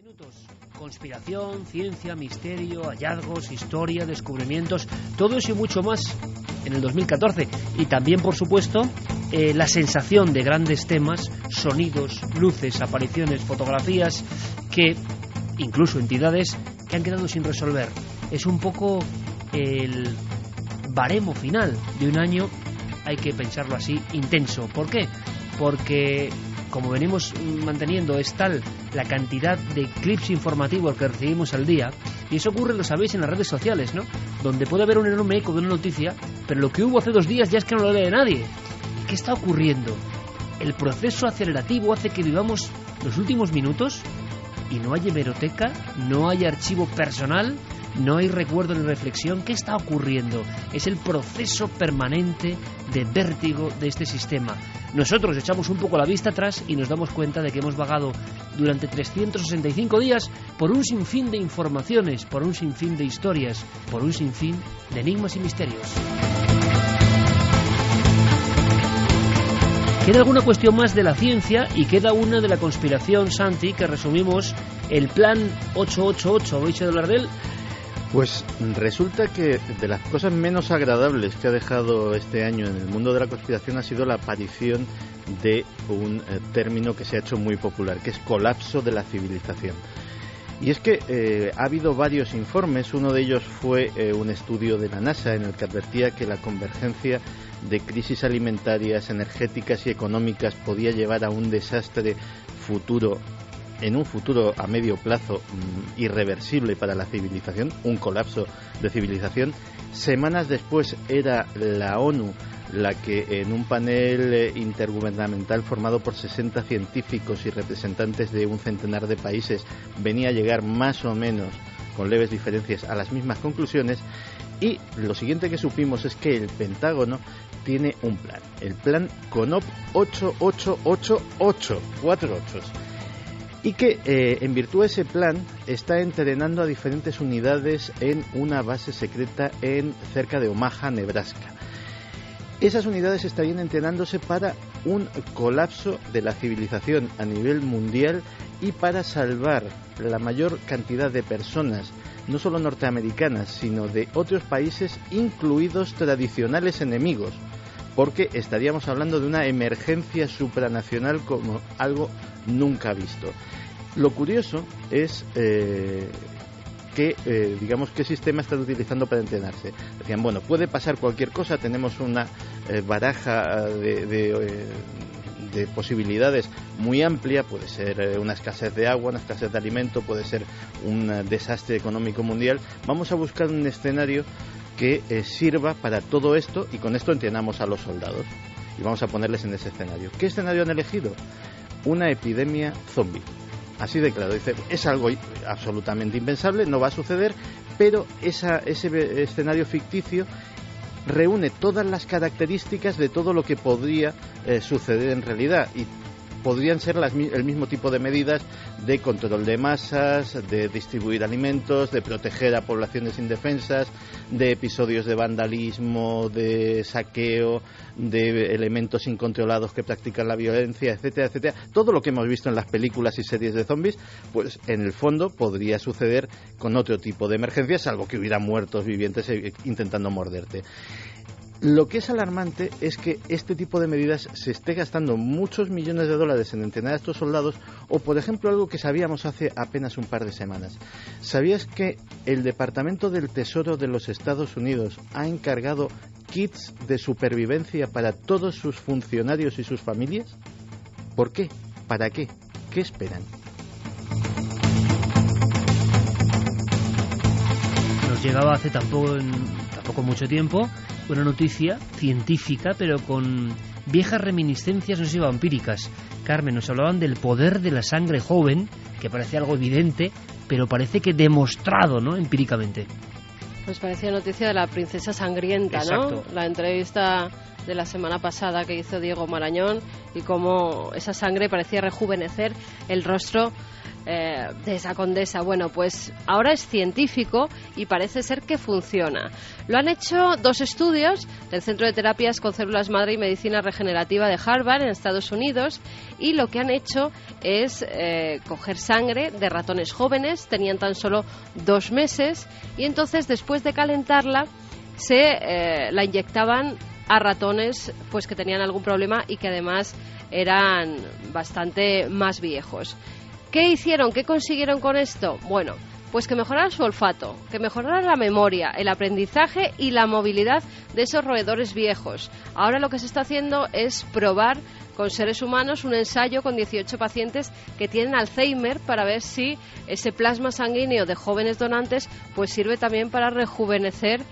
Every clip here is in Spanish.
minutos. Conspiración, ciencia, misterio, hallazgos, historia, descubrimientos, todo eso y mucho más en el 2014. Y también, por supuesto, la sensación de grandes temas, sonidos, luces, apariciones, fotografías, que incluso entidades que han quedado sin resolver. Es un poco el baremo final de un año, hay que pensarlo así, intenso. ¿Por qué? Porque, como venimos manteniendo, es tal la cantidad de clips informativos que recibimos al día, y eso ocurre, lo sabéis, en las redes sociales, ¿no? Donde puede haber un enorme eco de una noticia, pero lo que hubo hace 2 días ya es que no lo lee nadie. ¿Y qué está ocurriendo? El proceso acelerativo hace que vivamos los últimos minutos y no hay hemeroteca, no hay archivo personal, no hay recuerdo ni reflexión. ¿Qué está ocurriendo? Es el proceso permanente de vértigo de este sistema. Nosotros echamos un poco la vista atrás y nos damos cuenta de que hemos vagado durante 365 días por un sinfín de informaciones, por un sinfín de historias, por un sinfín de enigmas y misterios. Queda alguna cuestión más de la ciencia y queda una de la conspiración, Santi, que resumimos el plan 888. ¿Habéis oído hablar de él? Pues resulta que de las cosas menos agradables que ha dejado este año en el mundo de la conspiración ha sido la aparición de un término que se ha hecho muy popular, que es colapso de la civilización. Y es que ha habido varios informes. Uno de ellos fue un estudio de la NASA en el que advertía que la convergencia de crisis alimentarias, energéticas y económicas podía llevar a un desastre futuro, en un futuro a medio plazo irreversible para la civilización, un colapso de civilización. Semanas después era la ONU la que, en un panel intergubernamental formado por 60 científicos y representantes de un centenar de países, venía a llegar más o menos, con leves diferencias, a las mismas conclusiones. Y lo siguiente que supimos es que el Pentágono tiene un plan, el plan CONOP 8888, 4 ochos, y que en virtud de ese plan está entrenando a diferentes unidades en una base secreta cerca de Omaha, Nebraska. Esas unidades estarían entrenándose para un colapso de la civilización a nivel mundial y para salvar la mayor cantidad de personas, no solo norteamericanas, sino de otros países, incluidos tradicionales enemigos, porque estaríamos hablando de una emergencia supranacional como algo nunca visto. Lo curioso es digamos, qué sistema están utilizando para entrenarse. Decían, bueno, puede pasar cualquier cosa, tenemos una baraja de posibilidades muy amplia, puede ser una escasez de agua, una escasez de alimento, puede ser un desastre económico mundial. Vamos a buscar un escenario que sirva para todo esto, y con esto entrenamos a los soldados y vamos a ponerles en ese escenario. ¿Qué escenario han elegido? Una epidemia zombie. Así de claro, dice, es algo absolutamente impensable, no va a suceder, pero ese escenario ficticio reúne todas las características de todo lo que podría suceder en realidad, y podrían ser el mismo tipo de medidas de control de masas, de distribuir alimentos, de proteger a poblaciones indefensas, de episodios de vandalismo, de saqueo, de elementos incontrolados que practican la violencia, etcétera, etcétera. Todo lo que hemos visto en las películas y series de zombies, pues en el fondo podría suceder con otro tipo de emergencias, salvo que hubiera muertos vivientes intentando morderte. Lo que es alarmante es que este tipo de medidas se esté gastando muchos millones de dólares en entrenar a estos soldados, o por ejemplo algo que sabíamos hace apenas un par de semanas. ¿Sabías que el Departamento del Tesoro de los Estados Unidos ha encargado kits de supervivencia para todos sus funcionarios y sus familias? ¿Por qué? ¿Para qué? ¿Qué esperan? Nos llegaba hace tampoco mucho tiempo una noticia científica, pero con viejas reminiscencias, no sé si vampíricas. Carmen, nos hablaban del poder de la sangre joven, que parece algo evidente, pero parece que demostrado, ¿no?, empíricamente. Pues parecía noticia de la princesa sangrienta, ¿no? Exacto. La entrevista de la semana pasada que hizo Diego Marañón, y cómo esa sangre parecía rejuvenecer el rostro de esa condesa. Bueno, pues ahora es científico y parece ser que funciona. Lo han hecho 2 estudios del Centro de Terapias con Células Madre y Medicina Regenerativa de Harvard en Estados Unidos, y lo que han hecho es coger sangre de ratones jóvenes, tenían tan solo 2 meses, y entonces después de calentarla la inyectaban a ratones pues que tenían algún problema y que además eran bastante más viejos. ¿Qué hicieron? ¿Qué consiguieron con esto? Bueno, pues que mejorara su olfato, que mejorara la memoria, el aprendizaje y la movilidad de esos roedores viejos. Ahora lo que se está haciendo es probar con seres humanos un ensayo con 18 pacientes que tienen Alzheimer para ver si ese plasma sanguíneo de jóvenes donantes pues sirve también para rejuvenecer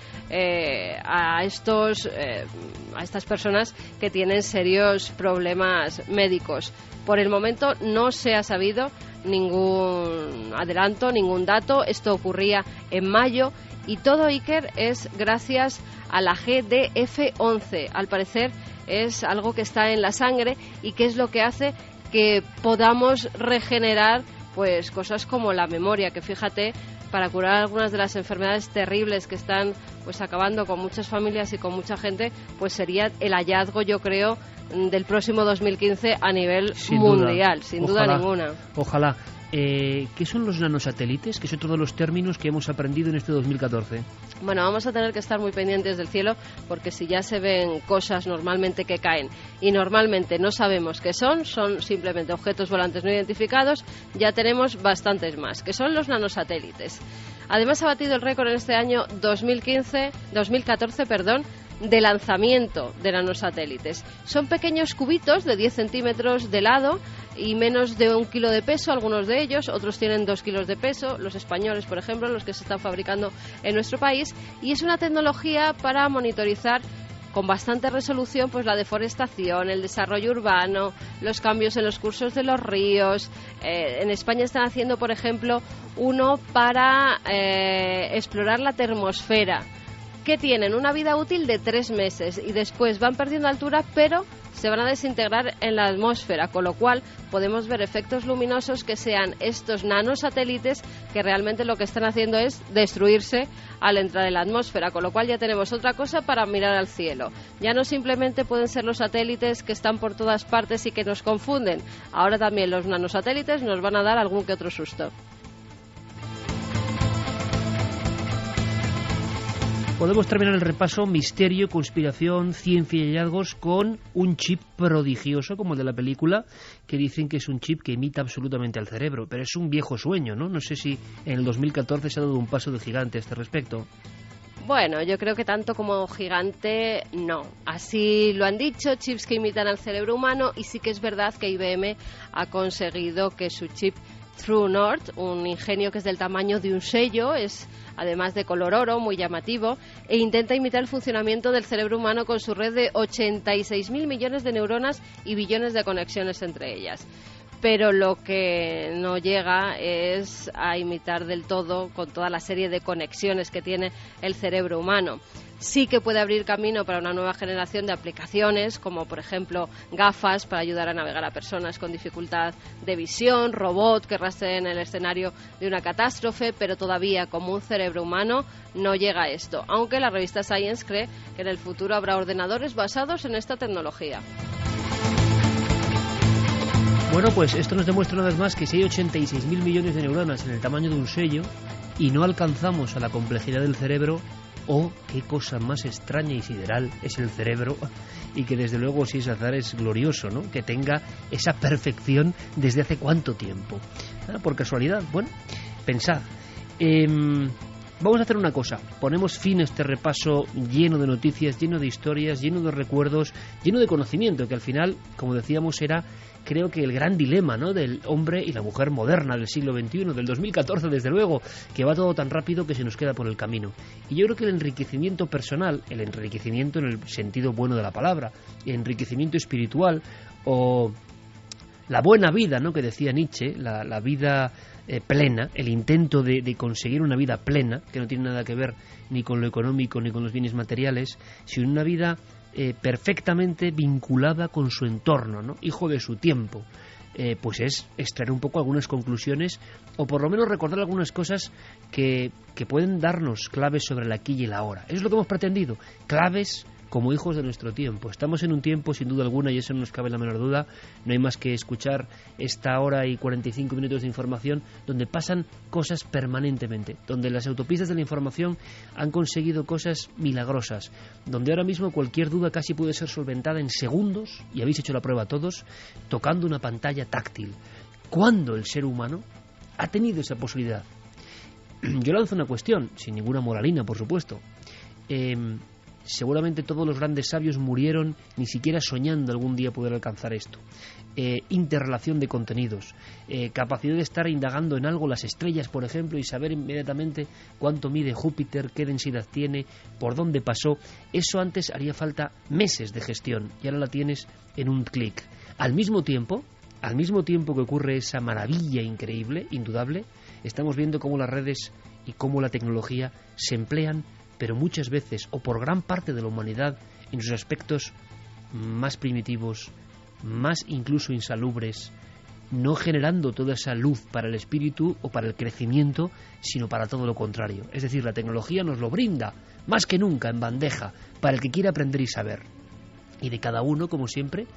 a estas personas que tienen serios problemas médicos. Por el momento no se ha sabido ningún adelanto, ningún dato. Esto ocurría en mayo y todo, Iker, es gracias a la GDF11. Al parecer es algo que está en la sangre y que es lo que hace que podamos regenerar pues cosas como la memoria, que fíjate, para curar algunas de las enfermedades terribles que están pues acabando con muchas familias y con mucha gente, pues sería el hallazgo, yo creo, del próximo 2015 a nivel mundial, sin duda ninguna. Ojalá. ¿Qué son los nanosatélites? Que es otro de los términos que hemos aprendido en este 2014. Bueno, vamos a tener que estar muy pendientes del cielo, porque si ya se ven cosas normalmente que caen y normalmente no sabemos qué son simplemente objetos volantes no identificados, ya tenemos bastantes más, que son los nanosatélites. Además ha batido el récord en este año 2014, de lanzamiento de nanosatélites. Son pequeños cubitos de 10 centímetros de lado y menos de 1 kilo de peso, algunos de ellos, otros tienen 2 kilos de peso, los españoles, por ejemplo, los que se están fabricando en nuestro país, y es una tecnología para monitorizar con bastante resolución pues la deforestación, el desarrollo urbano, los cambios en los cursos de los ríos. En España están haciendo, por ejemplo, uno para explorar la termosfera, que tienen una vida útil de 3 meses y después van perdiendo altura, pero se van a desintegrar en la atmósfera, con lo cual podemos ver efectos luminosos que sean estos nanosatélites que realmente lo que están haciendo es destruirse al entrar en la atmósfera, con lo cual ya tenemos otra cosa para mirar al cielo. Ya no simplemente pueden ser los satélites que están por todas partes y que nos confunden, ahora también los nanosatélites nos van a dar algún que otro susto. Podemos terminar el repaso misterio, conspiración, ciencia y hallazgos con un chip prodigioso como el de la película, que dicen que es un chip que imita absolutamente al cerebro, pero es un viejo sueño, ¿no? No sé si en el 2014 se ha dado un paso de gigante a este respecto. Bueno, yo creo que tanto como gigante, no. Así lo han dicho, chips que imitan al cerebro humano, y sí que es verdad que IBM ha conseguido que su chip True North, un ingenio que es del tamaño de un sello, es además de color oro, muy llamativo, e intenta imitar el funcionamiento del cerebro humano con su red de 86.000 millones de neuronas y billones de conexiones entre ellas. Pero lo que no llega es a imitar del todo con toda la serie de conexiones que tiene el cerebro humano. Sí que puede abrir camino para una nueva generación de aplicaciones, como por ejemplo gafas para ayudar a navegar a personas con dificultad de visión, robot que rastreen el escenario de una catástrofe, pero todavía como un cerebro humano no llega a esto, aunque la revista Science cree que en el futuro habrá ordenadores basados en esta tecnología. Bueno, pues esto nos demuestra una vez más que si hay 86.000 millones de neuronas en el tamaño de un sello y no alcanzamos a la complejidad del cerebro, qué cosa más extraña y sideral es el cerebro, y que desde luego, si es azar, es glorioso, ¿no? Que tenga esa perfección desde hace cuánto tiempo. Por casualidad, bueno, pensad. Vamos a hacer una cosa, ponemos fin a este repaso lleno de noticias, lleno de historias, lleno de recuerdos, lleno de conocimiento, que al final, como decíamos, era, creo que el gran dilema, ¿no?, del hombre y la mujer moderna del siglo XXI, del 2014 desde luego, que va todo tan rápido que se nos queda por el camino. Y yo creo que el enriquecimiento personal, el enriquecimiento en el sentido bueno de la palabra, el enriquecimiento espiritual o la buena vida, ¿no?, que decía Nietzsche, la vida plena, el intento de conseguir una vida plena, que no tiene nada que ver ni con lo económico ni con los bienes materiales, sino una vida perfectamente vinculada con su entorno, ¿no?, hijo de su tiempo. pues es extraer un poco algunas conclusiones o por lo menos recordar algunas cosas que pueden darnos claves sobre el aquí y el ahora. Eso es lo que hemos pretendido, claves como hijos de nuestro tiempo. Estamos en un tiempo, sin duda alguna, y eso no nos cabe la menor duda, no hay más que escuchar esta hora y 45 minutos de información donde pasan cosas permanentemente, donde las autopistas de la información han conseguido cosas milagrosas, donde ahora mismo cualquier duda casi puede ser solventada en segundos, y habéis hecho la prueba todos, tocando una pantalla táctil. ¿Cuándo el ser humano ha tenido esa posibilidad? Yo lanzo una cuestión, sin ninguna moralina, por supuesto. Seguramente todos los grandes sabios murieron ni siquiera soñando algún día poder alcanzar esto. Interrelación de contenidos, capacidad de estar indagando en algo, las estrellas, por ejemplo, y saber inmediatamente cuánto mide Júpiter, qué densidad tiene, por dónde pasó. Eso antes haría falta meses de gestión y ahora la tienes en un clic. Al mismo tiempo que ocurre esa maravilla increíble, indudable, estamos viendo cómo las redes y cómo la tecnología se emplean, pero muchas veces, o por gran parte de la humanidad, en sus aspectos más primitivos, más incluso insalubres, no generando toda esa luz para el espíritu o para el crecimiento, sino para todo lo contrario. Es decir, la tecnología nos lo brinda, más que nunca, en bandeja, para el que quiera aprender y saber. Y de cada uno, como siempre,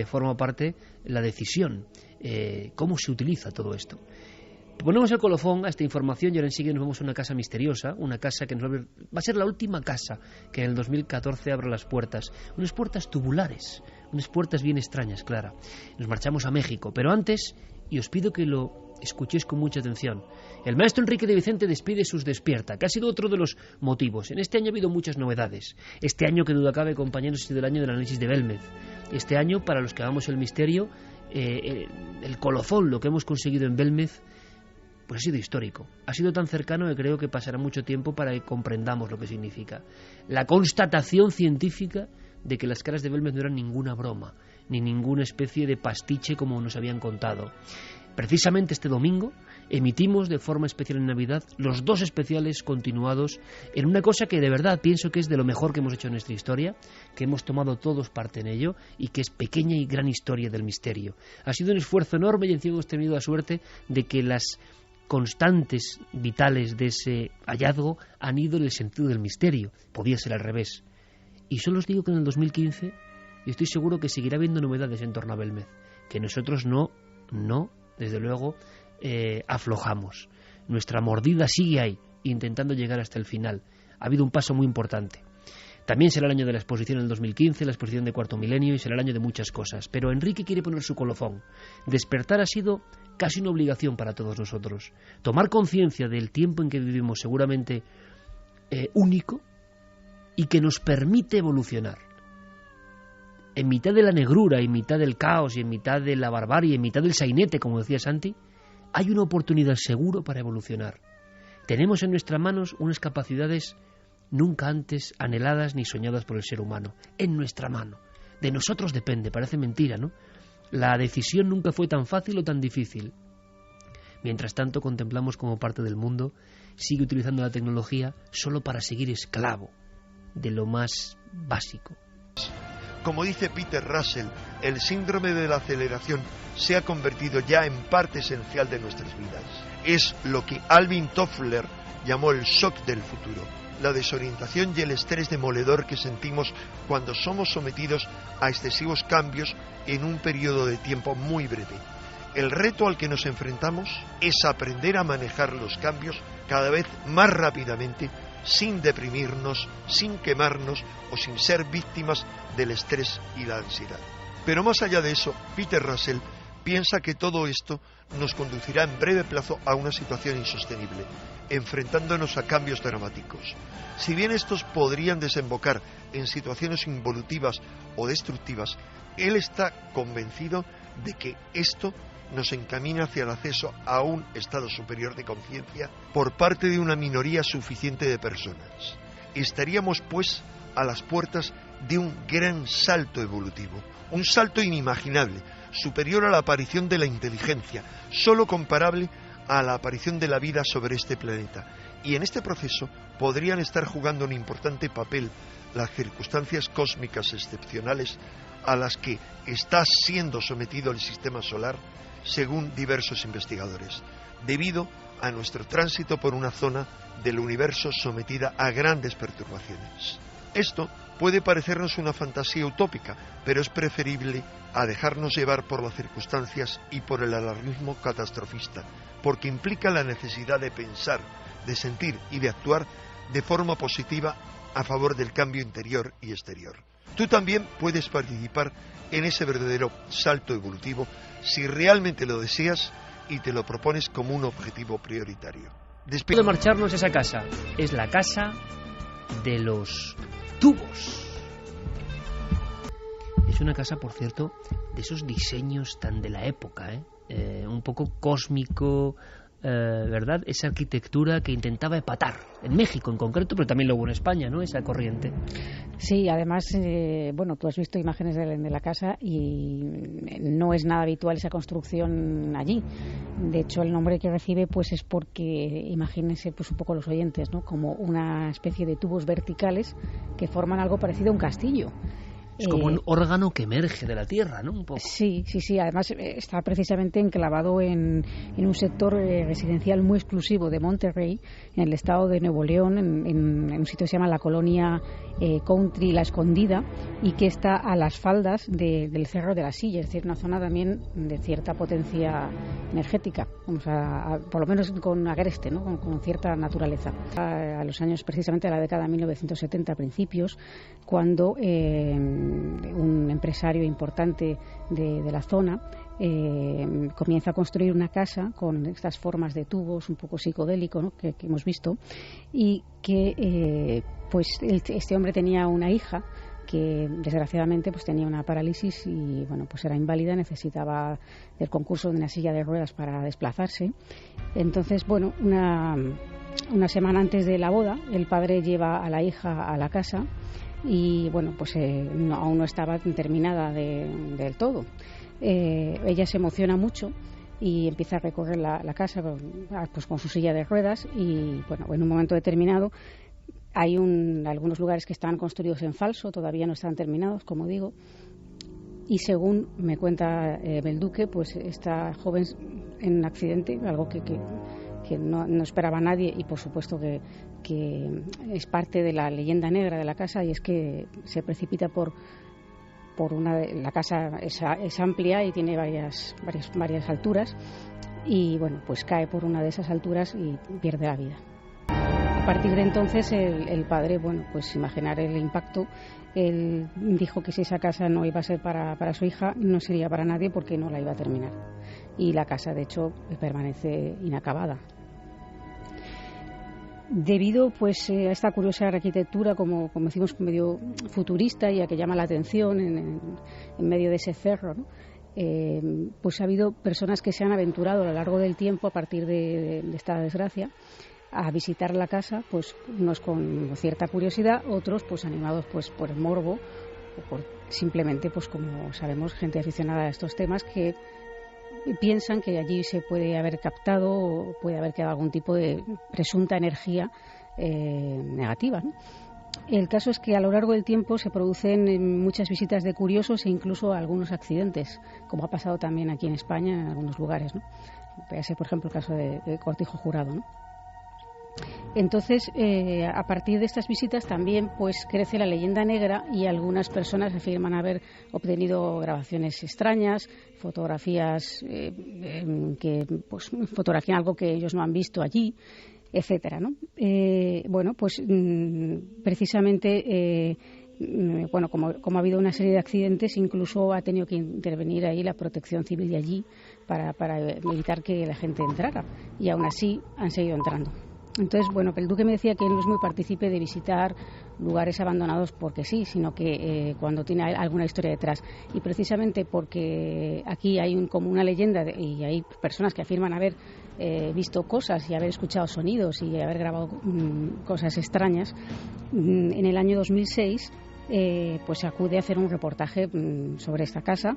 forma parte la decisión, cómo se utiliza todo esto. Ponemos el colofón a esta información y ahora enseguida nos vamos a una casa misteriosa, una casa que va a ser la última casa que en el 2014 abra las puertas, unas puertas tubulares, unas puertas bien extrañas, Clara. Nos marchamos a México, pero antes, y os pido que lo escuchéis con mucha atención, el maestro Enrique de Vicente despide sus Despierta, que ha sido otro de los motivos. En este año ha habido muchas novedades. Este año, que duda cabe, compañeros, ha sido el año del análisis de Belmez. Este año, para los que hagamos el misterio, el colofón, lo que hemos conseguido en Belmez, pues ha sido histórico. Ha sido tan cercano que creo que pasará mucho tiempo para que comprendamos lo que significa. La constatación científica de que las caras de Belmez no eran ninguna broma, ni ninguna especie de pastiche como nos habían contado. Precisamente este domingo emitimos de forma especial en Navidad los 2 especiales continuados en una cosa que de verdad pienso que es de lo mejor que hemos hecho en nuestra historia, que hemos tomado todos parte en ello y que es pequeña y gran historia del misterio. Ha sido un esfuerzo enorme y encima hemos tenido la suerte de que las constantes vitales de ese hallazgo han ido en el sentido del misterio. Podía ser al revés. Y solo os digo que en el 2015 estoy seguro que seguirá habiendo novedades en torno a Belmez, que nosotros no, desde luego, aflojamos. Nuestra mordida sigue ahí, intentando llegar hasta el final. Ha habido un paso muy importante. También será el año de la exposición en el 2015, la exposición de Cuarto Milenio, y será el año de muchas cosas. Pero Enrique quiere poner su colofón. Despertar ha sido casi una obligación para todos nosotros. Tomar conciencia del tiempo en que vivimos, seguramente único, y que nos permite evolucionar. En mitad de la negrura, en mitad del caos, y en mitad de la barbarie, en mitad del sainete, como decía Santi, hay una oportunidad seguro para evolucionar. Tenemos en nuestras manos unas capacidades nunca antes anheladas ni soñadas por el ser humano. En nuestra mano. De nosotros depende, parece mentira, ¿no? La decisión nunca fue tan fácil o tan difícil. Mientras tanto, contemplamos cómo parte del mundo sigue utilizando la tecnología solo para seguir esclavo de lo más básico. Como dice Peter Russell, el síndrome de la aceleración se ha convertido ya en parte esencial de nuestras vidas. Es lo que Alvin Toffler llamó el shock del futuro, la desorientación y el estrés demoledor que sentimos cuando somos sometidos a excesivos cambios en un periodo de tiempo muy breve. El reto al que nos enfrentamos es aprender a manejar los cambios cada vez más rápidamente, sin deprimirnos, sin quemarnos o sin ser víctimas del estrés y la ansiedad. Pero más allá de eso, Peter Russell piensa que todo esto nos conducirá en breve plazo a una situación insostenible, enfrentándonos a cambios dramáticos. Si bien estos podrían desembocar en situaciones involutivas o destructivas, él está convencido de que esto nos encamina hacia el acceso a un estado superior de conciencia por parte de una minoría suficiente de personas. Estaríamos, pues, a las puertas de un gran salto evolutivo, un salto inimaginable, superior a la aparición de la inteligencia, solo comparable a la aparición de la vida sobre este planeta. Y en este proceso podrían estar jugando un importante papel las circunstancias cósmicas excepcionales a las que está siendo sometido el sistema solar, según diversos investigadores, debido a nuestro tránsito por una zona del universo sometida a grandes perturbaciones. Esto puede parecernos una fantasía utópica, pero es preferible a dejarnos llevar por las circunstancias y por el alarmismo catastrofista, porque implica la necesidad de pensar, de sentir y de actuar de forma positiva a favor del cambio interior y exterior. Tú también puedes participar en ese verdadero salto evolutivo si realmente lo deseas y te lo propones como un objetivo prioritario. Después de marcharnos, esa casa es la casa de los tubos. Es una casa, por cierto, de esos diseños tan de la época, un poco cósmico, ¿verdad? Esa arquitectura que intentaba empatar, en México en concreto, pero también lo hubo en España, ¿no? Esa corriente. Sí, además, bueno, tú has visto imágenes de la casa y no es nada habitual esa construcción allí. De hecho, el nombre que recibe pues es porque, imagínense pues un poco los oyentes, ¿no? Como una especie de tubos verticales que forman algo parecido a un castillo. Es como un órgano que emerge de la tierra, ¿no? Un poco. Sí. Además, está precisamente enclavado en un sector residencial muy exclusivo de Monterrey, en el estado de Nuevo León, en un sitio que se llama la colonia Country La Escondida, y que está a las faldas del Cerro de la Silla, es decir, una zona también de cierta potencia energética, vamos por lo menos con agreste, ¿no? Con cierta naturaleza. A los años, precisamente de la década de 1970, principios, cuando un empresario importante de la zona comienza a construir una casa con estas formas de tubos un poco psicodélico, ¿no? que hemos visto, y que pues este hombre tenía una hija que desgraciadamente pues tenía una parálisis y bueno, pues era inválida, necesitaba el concurso de una silla de ruedas para desplazarse. Entonces, bueno, una semana antes de la boda, el padre lleva a la hija a la casa y bueno, pues aún no estaba terminada del todo. Ella se emociona mucho y empieza a recorrer la casa pues con su silla de ruedas y bueno, en un momento determinado hay algunos lugares que están construidos en falso, todavía no están terminados, como digo, y según me cuenta Belduque, pues esta joven en un accidente, algo que no esperaba nadie y por supuesto que es parte de la leyenda negra de la casa, y es que se precipita por la casa es amplia y tiene varias alturas y bueno, pues cae por una de esas alturas y pierde la vida. A partir de entonces el padre, bueno, pues imaginar el impacto, él dijo que si esa casa no iba a ser para su hija, no sería para nadie porque no la iba a terminar. Y la casa, de hecho, permanece inacabada. Debido pues a esta curiosa arquitectura, como decimos, medio futurista y a que llama la atención en medio de ese cerro, ¿no? Pues ha habido personas que se han aventurado a lo largo del tiempo, a partir de esta desgracia, a visitar la casa, pues unos con cierta curiosidad, otros pues animados pues por el morbo o por simplemente, pues como sabemos, gente aficionada a estos temas que piensan que allí se puede haber captado o puede haber quedado algún tipo de presunta energía negativa, ¿no? El caso es que a lo largo del tiempo se producen muchas visitas de curiosos e incluso algunos accidentes, como ha pasado también aquí en España en algunos lugares, ¿no? Puede ser, por ejemplo, el caso de Cortijo Jurado, ¿no? Entonces, a partir de estas visitas también pues crece la leyenda negra y algunas personas afirman haber obtenido grabaciones extrañas, fotografías que pues fotografían algo que ellos no han visto allí, etcétera, ¿no? Bueno, pues precisamente bueno, como ha habido una serie de accidentes, incluso ha tenido que intervenir ahí la Protección Civil de allí para evitar que la gente entrara, y aún así han seguido entrando. Entonces, bueno, el duque me decía que él no es muy partícipe de visitar lugares abandonados porque sí, sino que cuando tiene alguna historia detrás. Y precisamente porque aquí hay como una leyenda y hay personas que afirman haber visto cosas y haber escuchado sonidos y haber grabado cosas extrañas, en el año 2006 pues acude a hacer un reportaje sobre esta casa.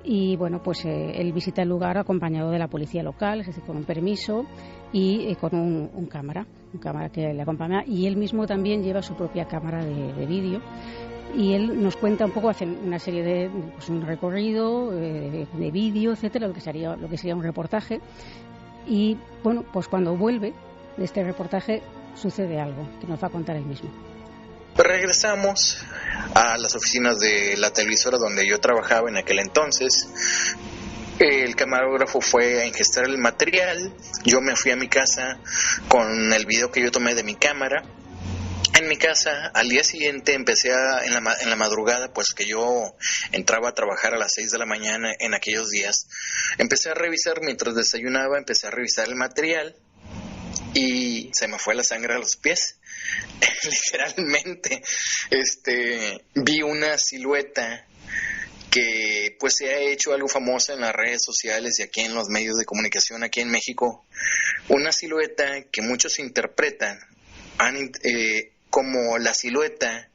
Y bueno, pues él visita el lugar acompañado de la policía local, es decir, con un permiso y con un cámara que le acompaña, y él mismo también lleva su propia cámara de vídeo. Y él nos cuenta un poco, hace una serie de pues un recorrido de vídeo, etcétera, lo que sería un reportaje. Y bueno, pues cuando vuelve de este reportaje sucede algo que nos va a contar él mismo. Regresamos a las oficinas de la televisora donde yo trabajaba en aquel entonces. El camarógrafo fue a ingestar el material. Yo me fui a mi casa con el video que yo tomé de mi cámara. En mi casa, al día siguiente empecé en la madrugada, pues que yo entraba a trabajar a las 6 de la mañana en aquellos días. Empecé a revisar, mientras desayunaba, empecé a revisar el material y se me fue la sangre a los pies. Literalmente, vi una silueta que pues se ha hecho algo famosa en las redes sociales y aquí en los medios de comunicación aquí en México. Una silueta que muchos interpretan como la silueta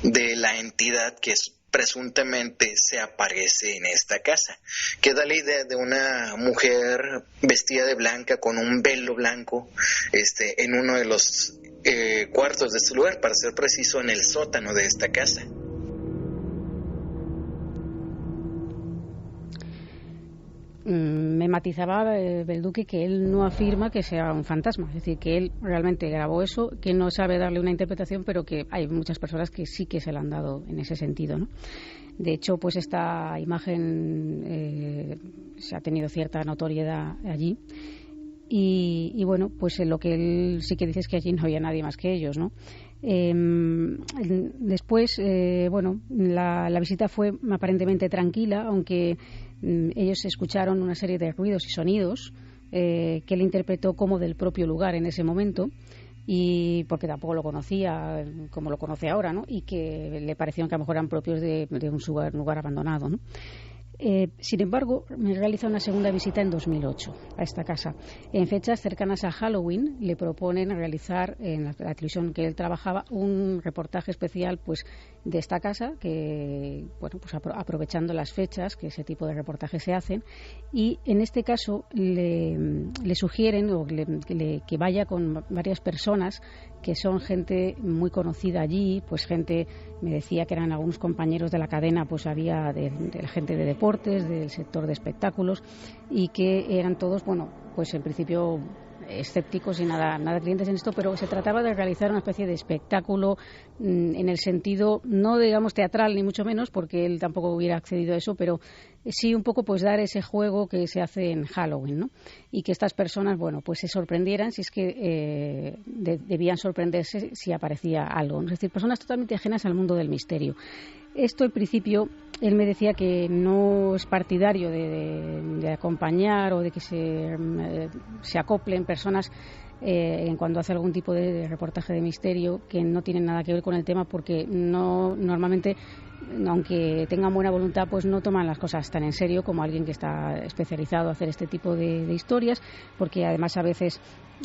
de la entidad que presuntamente se aparece en esta casa, que da la idea de una mujer vestida de blanca con un velo blanco en uno de los cuartos de este lugar, para ser preciso en el sótano de esta casa. Me matizaba Belduque que él no afirma que sea un fantasma, es decir, que él realmente grabó eso, que no sabe darle una interpretación, pero que hay muchas personas que sí que se la han dado en ese sentido, ¿no? De hecho, pues esta imagen se ha tenido cierta notoriedad allí y bueno, pues lo que él sí que dice es que allí no había nadie más que ellos, ¿no? Después, bueno, la visita fue aparentemente tranquila, aunque ellos escucharon una serie de ruidos y sonidos que él interpretó como del propio lugar en ese momento, y porque tampoco lo conocía como lo conoce ahora, ¿no? Y que le parecieron que a lo mejor eran propios de un lugar abandonado, ¿no? Sin embargo, me realiza una segunda visita en 2008 a esta casa. En fechas cercanas a Halloween le proponen realizar en la televisión que él trabajaba un reportaje especial pues de esta casa, que bueno, pues aprovechando las fechas que ese tipo de reportajes se hacen, y en este caso le sugieren que vaya con varias personas que son gente muy conocida allí, pues gente, me decía que eran algunos compañeros de la cadena, pues había de la gente de deportes, del sector de espectáculos, y que eran todos, bueno, pues en principio escépticos y nada creyentes en esto, pero se trataba de realizar una especie de espectáculo en el sentido, no digamos teatral ni mucho menos, porque él tampoco hubiera accedido a eso, pero sí un poco pues dar ese juego que se hace en Halloween, ¿no? Y que estas personas, bueno, pues se sorprendieran, si es que debían sorprenderse si aparecía algo, es decir, personas totalmente ajenas al mundo del misterio. Esto, en principio, él me decía que no es partidario de acompañar o de que se acoplen personas en cuando hace algún tipo de reportaje de misterio que no tienen nada que ver con el tema, porque no normalmente, aunque tengan buena voluntad, pues no toman las cosas tan en serio como alguien que está especializado a hacer este tipo de historias, porque además a veces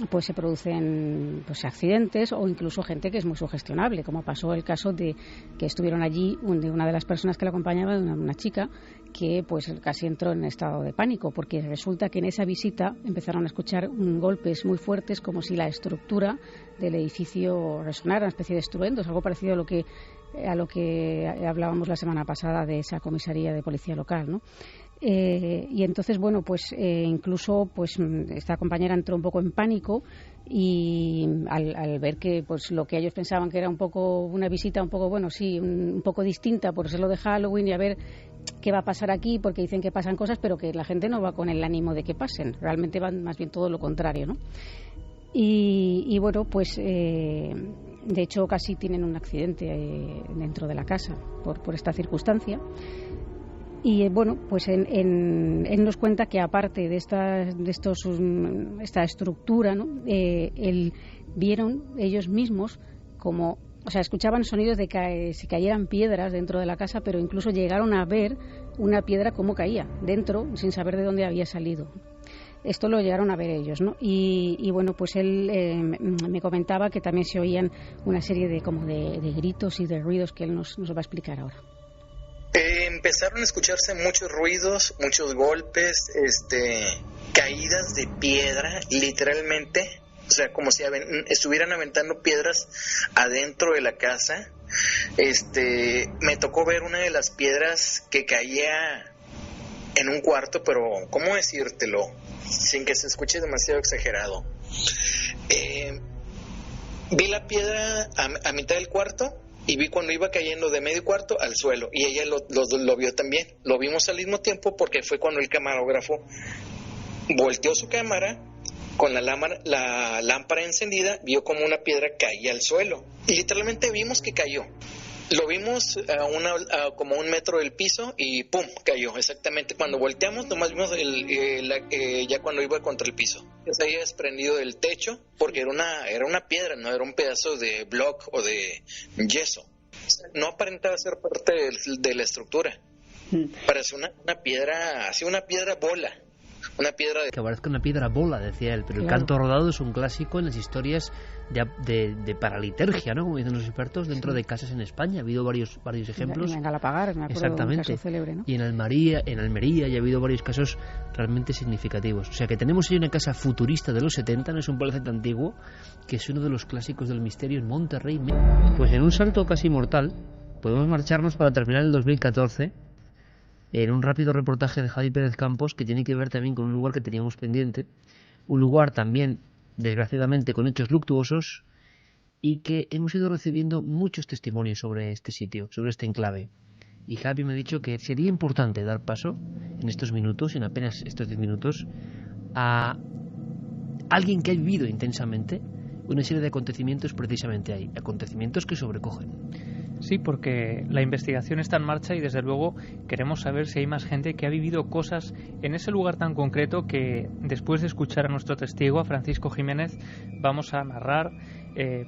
pues se producen pues accidentes o incluso gente que es muy sugestionable, como pasó el caso de que estuvieron allí de una de las personas que la acompañaba, una chica que pues casi entró en estado de pánico, porque resulta que en esa visita empezaron a escuchar golpes muy fuertes, como si la estructura del edificio resonara, una especie de estruendos, algo parecido a lo que hablábamos la semana pasada de esa comisaría de policía local, ¿no? Y entonces, bueno, pues incluso pues esta compañera entró un poco en pánico y al ver que pues lo que ellos pensaban que era un poco una visita un poco, bueno, sí, un poco distinta por ser lo de Halloween y a ver qué va a pasar aquí, porque dicen que pasan cosas, pero que la gente no va con el ánimo de que pasen, realmente van más bien todo lo contrario, ¿no? Y bueno, pues de hecho casi tienen un accidente dentro de la casa por esta circunstancia. Y bueno, pues él nos cuenta que aparte de esta estructura, ¿no? Vieron ellos mismos como, o sea, escuchaban sonidos de que se cayeran piedras dentro de la casa, pero incluso llegaron a ver una piedra cómo caía dentro sin saber de dónde había salido. Esto lo llegaron a ver ellos, ¿no? Y bueno, pues él me comentaba que también se oían una serie de gritos y de ruidos que él nos va a explicar ahora. Empezaron a escucharse muchos ruidos, muchos golpes, caídas de piedra, literalmente, o sea, como si estuvieran aventando piedras adentro de la casa. me tocó ver una de las piedras que caía en un cuarto, pero ¿cómo decírtelo? Sin que se escuche demasiado exagerado. Vi la piedra a mitad del cuarto y vi cuando iba cayendo de medio cuarto al suelo, y ella lo vio también. Lo vimos al mismo tiempo porque fue cuando el camarógrafo volteó su cámara con la lámpara encendida, vio como una piedra caía al suelo y literalmente vimos que cayó. Lo vimos a como 1 metro del piso y ¡pum!, cayó. Exactamente cuando volteamos, nomás vimos ya cuando iba contra el piso. Se había desprendido del techo porque era una piedra, no era un pedazo de block o de yeso. No aparentaba ser parte de la estructura. Parece una piedra, así una piedra bola. Una piedra que parezca una piedra bola, decía él, pero claro. El canto rodado es un clásico en las historias de paralitergia, ¿no? Como dicen los expertos, dentro de casas en España. Ha habido varios ejemplos. En Galapagar, me acuerdo. Exactamente. De un caso célebre, ¿no? Y en Almería ya ha habido varios casos realmente significativos. O sea que tenemos ahí una casa futurista de los 70, no es un palacete antiguo, que es uno de los clásicos del misterio en Monterrey. Pues en un salto casi mortal, podemos marcharnos para terminar el 2014... en un rápido reportaje de Javi Pérez Campos, que tiene que ver también con un lugar que teníamos pendiente, un lugar también, desgraciadamente, con hechos luctuosos, y que hemos ido recibiendo muchos testimonios sobre este sitio, sobre este enclave. Y Javi me ha dicho que sería importante dar paso, en estos minutos, en apenas estos 10 minutos, a alguien que ha vivido intensamente una serie de acontecimientos precisamente ahí, acontecimientos que sobrecogen. Sí, porque la investigación está en marcha y desde luego queremos saber si hay más gente que ha vivido cosas en ese lugar tan concreto que después de escuchar a nuestro testigo, a Francisco Jiménez, vamos a narrar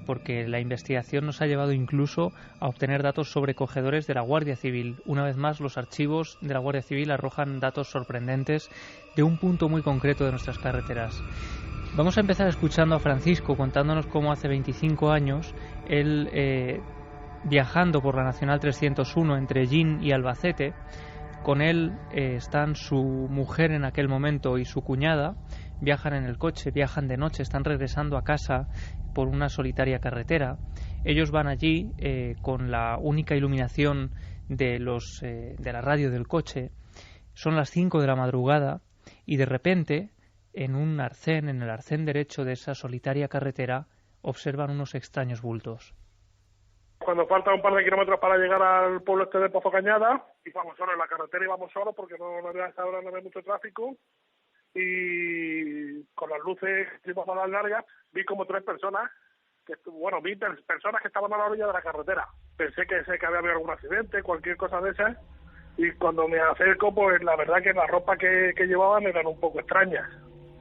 porque la investigación nos ha llevado incluso a obtener datos sobrecogedores de la Guardia Civil. Una vez más, los archivos de la Guardia Civil arrojan datos sorprendentes de un punto muy concreto de nuestras carreteras. Vamos a empezar escuchando a Francisco contándonos cómo hace 25 años él... viajando por la Nacional 301 entre Ellín y Albacete, con él están su mujer en aquel momento y su cuñada, viajan en el coche, viajan de noche, están regresando a casa por una solitaria carretera. Ellos van allí con la única iluminación de la radio del coche. Son las 5 de la madrugada y de repente en un arcén, en el arcén derecho de esa solitaria carretera, observan unos extraños bultos. Cuando falta un par de kilómetros para llegar al pueblo de Pozo Cañada, íbamos solos en la carretera, íbamos solos porque no había esa hora, no había mucho tráfico, y con las luces que íbamos a las largas, vi como 3 personas, vi personas que estaban a la orilla de la carretera. Pensé que había habido algún accidente, cualquier cosa de esas, y cuando me acerco, pues la verdad que la ropa que llevaban eran un poco extrañas.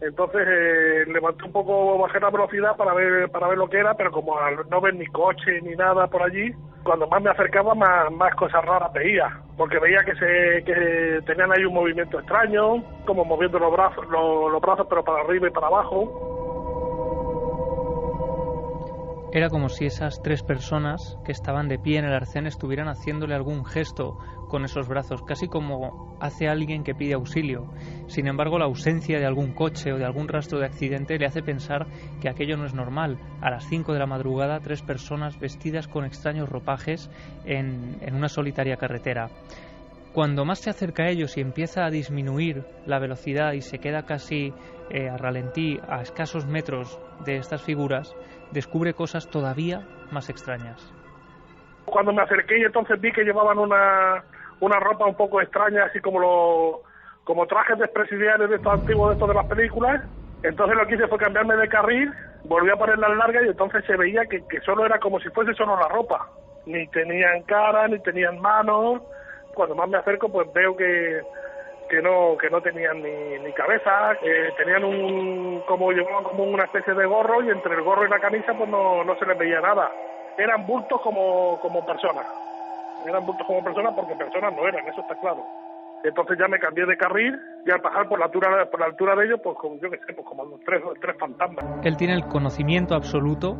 Entonces levanté un poco, bajé la velocidad para ver lo que era, pero como al no ver ni coche ni nada por allí, cuando más me acercaba más cosas raras veía, porque veía que tenían ahí un movimiento extraño, como moviendo los brazos pero para arriba y para abajo. Era como si esas 3 personas que estaban de pie en el arcén estuvieran haciéndole algún gesto con esos brazos, casi como hace alguien que pide auxilio. Sin embargo, la ausencia de algún coche o de algún rastro de accidente le hace pensar que aquello no es normal. A las 5 de la madrugada, 3 personas vestidas con extraños ropajes en una solitaria carretera. Cuando más se acerca a ellos y empieza a disminuir la velocidad y se queda casi a ralentí, a escasos metros de estas figuras, descubre cosas todavía más extrañas. Cuando me acerqué y entonces vi que llevaban una ropa un poco extraña, así como trajes de presidiarios de estos antiguos, de estos de las películas. Entonces lo que hice fue cambiarme de carril, volví a poner las largas y entonces se veía que solo era como si fuese solo la ropa. Ni tenían cara, ni tenían manos. Cuando más me acerco, pues veo que no tenían ni cabeza, tenían como una especie de gorro, y entre el gorro y la camisa pues no se les veía nada. Eran bultos como personas. Eran bultos como personas porque personas no eran, eso está claro. Entonces ya me cambié de carril y al pasar por la altura de ellos, pues como yo que sé, pues como tres fantasmas. Él tiene el conocimiento absoluto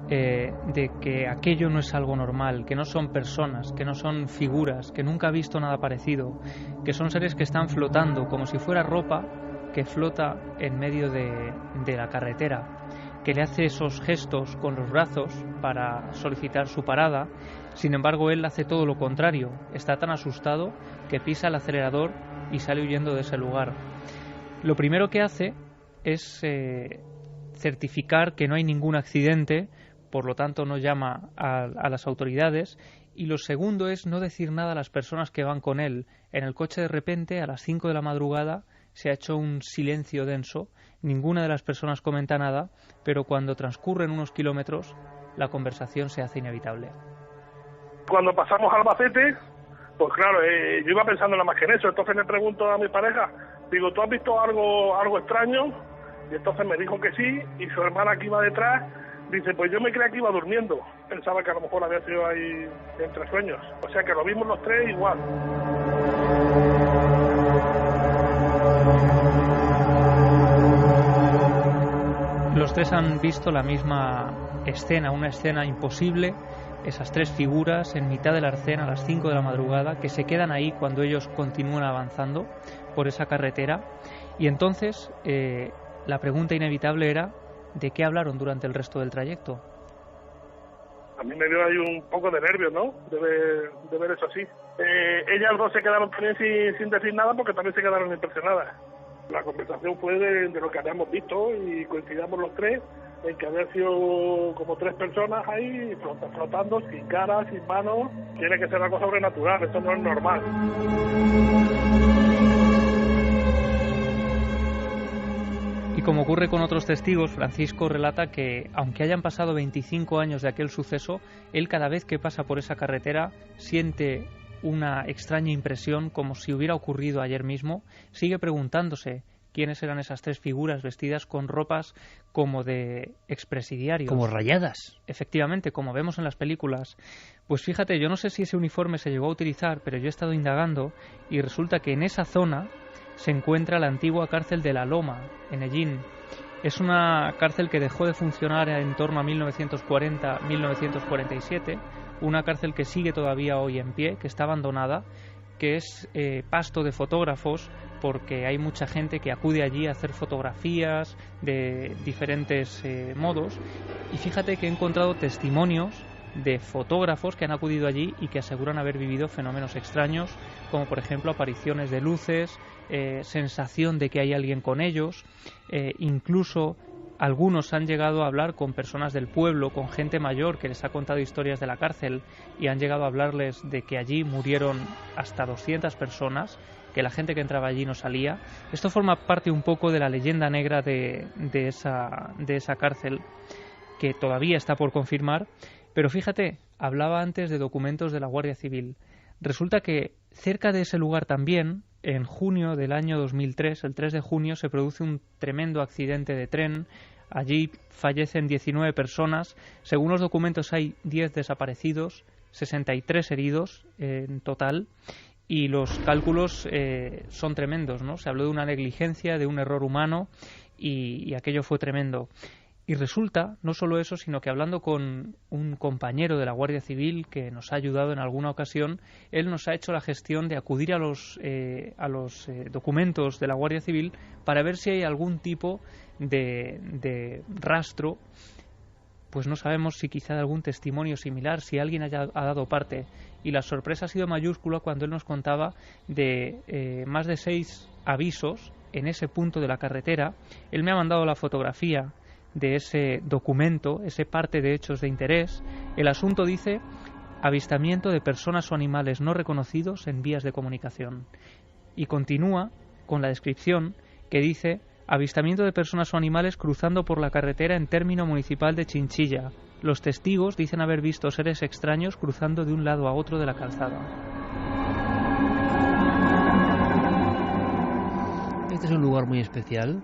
de que aquello no es algo normal, que no son personas, que no son figuras, que nunca ha visto nada parecido, que son seres que están flotando como si fuera ropa que flota en medio de la carretera, que le hace esos gestos con los brazos para solicitar su parada. Sin embargo, él hace todo lo contrario. Está tan asustado que pisa el acelerador y sale huyendo de ese lugar. Lo primero que hace es certificar que no hay ningún accidente, por lo tanto no llama a las autoridades. Y lo segundo es no decir nada a las personas que van con él. En el coche, de repente, a las 5 de la madrugada, se ha hecho un silencio denso. Ninguna de las personas comenta nada, pero cuando transcurren unos kilómetros, la conversación se hace inevitable. Cuando pasamos a Albacete, pues claro, yo iba pensando nada más que en eso. Entonces le pregunto a mi pareja, digo, ¿tú has visto algo extraño? Y entonces me dijo que sí, y su hermana que iba detrás dice, pues yo me creía que iba durmiendo. Pensaba que a lo mejor había sido ahí entre sueños. O sea que lo vimos los tres igual. Los tres han visto la misma escena, una escena imposible. Esas tres figuras en mitad del arcén a las 5 de la madrugada que se quedan ahí cuando ellos continúan avanzando por esa carretera. Y entonces la pregunta inevitable era ¿de qué hablaron durante el resto del trayecto? A mí me dio ahí un poco de nervios, ¿no? De ver eso así. Ellas dos se quedaron también sin decir nada porque también se quedaron impresionadas. La conversación fue de lo que habíamos visto y coincidamos los tres en que habían sido como 3 personas ahí flotando sin cara, sin manos. Tiene que ser algo sobrenatural, esto no es normal. Y como ocurre con otros testigos, Francisco relata que, aunque hayan pasado 25 años de aquel suceso, él cada vez que pasa por esa carretera siente una extraña impresión como si hubiera ocurrido ayer mismo. Sigue preguntándose quiénes eran esas 3 figuras vestidas con ropas como de expresidiarios. Como rayadas. Efectivamente, como vemos en las películas. Pues fíjate, yo no sé si ese uniforme se llegó a utilizar, pero yo he estado indagando y resulta que en esa zona se encuentra la antigua cárcel de La Loma, en Hellín. Es una cárcel que dejó de funcionar en torno a 1940-1947, una cárcel que sigue todavía hoy en pie, que está abandonada, que es pasto de fotógrafos, porque hay mucha gente que acude allí a hacer fotografías de diferentes modos. Y fíjate que he encontrado testimonios de fotógrafos que han acudido allí y que aseguran haber vivido fenómenos extraños, como por ejemplo apariciones de luces, sensación de que hay alguien con ellos, incluso algunos han llegado a hablar con personas del pueblo, con gente mayor que les ha contado historias de la cárcel y han llegado a hablarles de que allí murieron hasta 200 personas, que la gente que entraba allí no salía. Esto forma parte un poco de la leyenda negra de esa cárcel, que todavía está por confirmar. Pero fíjate, hablaba antes de documentos de la Guardia Civil. Resulta que cerca de ese lugar también, en junio del año 2003, el 3 de junio, se produce un tremendo accidente de tren. Allí fallecen 19 personas. Según los documentos hay 10 desaparecidos, 63 heridos en total. Y los cálculos son tremendos, ¿no? Se habló de una negligencia, de un error humano y aquello fue tremendo. Y resulta, no solo eso, sino que hablando con un compañero de la Guardia Civil que nos ha ayudado en alguna ocasión, él nos ha hecho la gestión de acudir a los documentos de la Guardia Civil para ver si hay algún tipo de rastro. Pues no sabemos si quizá de algún testimonio similar, si alguien ha dado parte. Y la sorpresa ha sido mayúscula cuando él nos contaba de más de 6 avisos en ese punto de la carretera. Él me ha mandado la fotografía de ese documento, ese parte de hechos de interés. El asunto dice avistamiento de personas o animales no reconocidos en vías de comunicación. Y continúa con la descripción que dice avistamiento de personas o animales cruzando por la carretera en término municipal de Chinchilla. Los testigos dicen haber visto seres extraños cruzando de un lado a otro de la calzada. Este es un lugar muy especial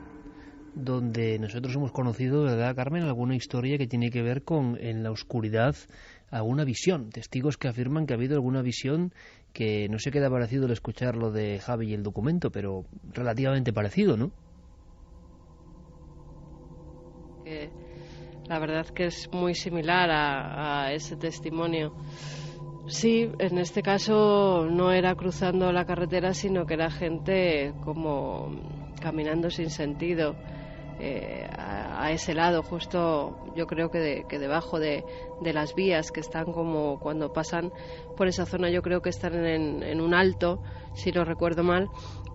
donde nosotros hemos conocido, ¿verdad, Carmen?, alguna historia que tiene que ver con, en la oscuridad, alguna visión. Testigos que afirman que ha habido alguna visión que no sé qué da parecido al escuchar lo de Javi y el documento, pero relativamente parecido, ¿no? La verdad que es muy similar a ese testimonio. Sí, en este caso no era cruzando la carretera, sino que era gente como caminando sin sentido. a ese lado, justo yo creo que debajo de las vías que están, como cuando pasan por esa zona, yo creo que están en un alto, si no recuerdo mal,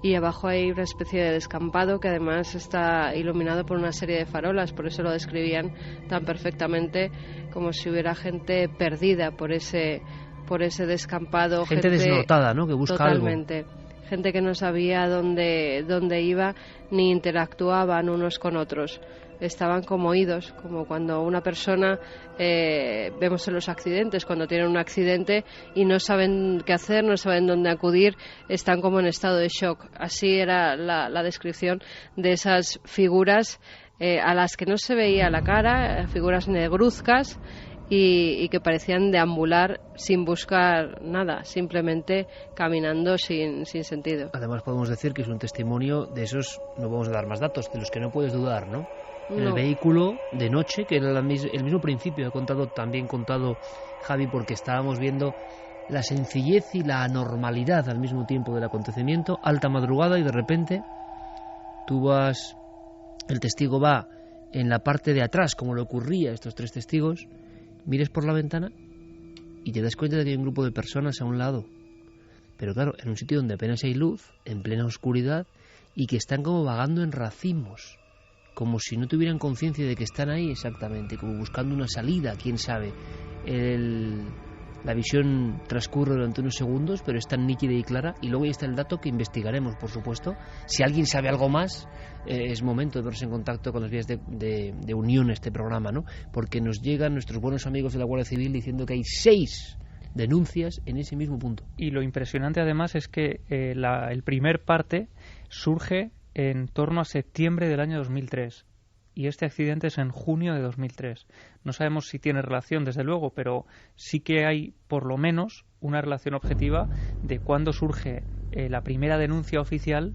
y abajo hay una especie de descampado que además está iluminado por una serie de farolas, por eso lo describían tan perfectamente, como si hubiera gente perdida por ese descampado, gente desnortada, ¿no?, que busca totalmente algo. Gente que no sabía dónde iba ni interactuaban unos con otros. Estaban como oídos, como cuando una persona, vemos en los accidentes, cuando tienen un accidente y no saben qué hacer, no saben dónde acudir, están como en estado de shock. Así era la descripción de esas figuras a las que no se veía la cara, figuras negruzcas, y que parecían deambular sin buscar nada, simplemente caminando sin sentido. Además podemos decir que es un testimonio de esos, no vamos a dar más datos, de los que no puedes dudar, ¿no? No. El vehículo de noche, que era el mismo principio, también contado Javi, porque estábamos viendo la sencillez y la anormalidad al mismo tiempo del acontecimiento, alta madrugada, y de repente el testigo va en la parte de atrás, como le ocurría a estos tres testigos, mires por la ventana y te das cuenta de que hay un grupo de personas a un lado, pero claro, en un sitio donde apenas hay luz, en plena oscuridad, y que están como vagando en racimos, como si no tuvieran conciencia de que están ahí exactamente, como buscando una salida, quién sabe. La visión transcurre durante unos segundos, pero es tan nítida y clara. Y luego ahí está el dato que investigaremos, por supuesto. Si alguien sabe algo más, es momento de ponerse en contacto con las vías de unión a este programa, ¿no? Porque nos llegan nuestros buenos amigos de la Guardia Civil diciendo que hay 6 denuncias en ese mismo punto. Y lo impresionante además es que el primer parte surge en torno a septiembre del año 2003. Y este accidente es en junio de 2003. No sabemos si tiene relación, desde luego, pero sí que hay, por lo menos, una relación objetiva de cuándo surge la primera denuncia oficial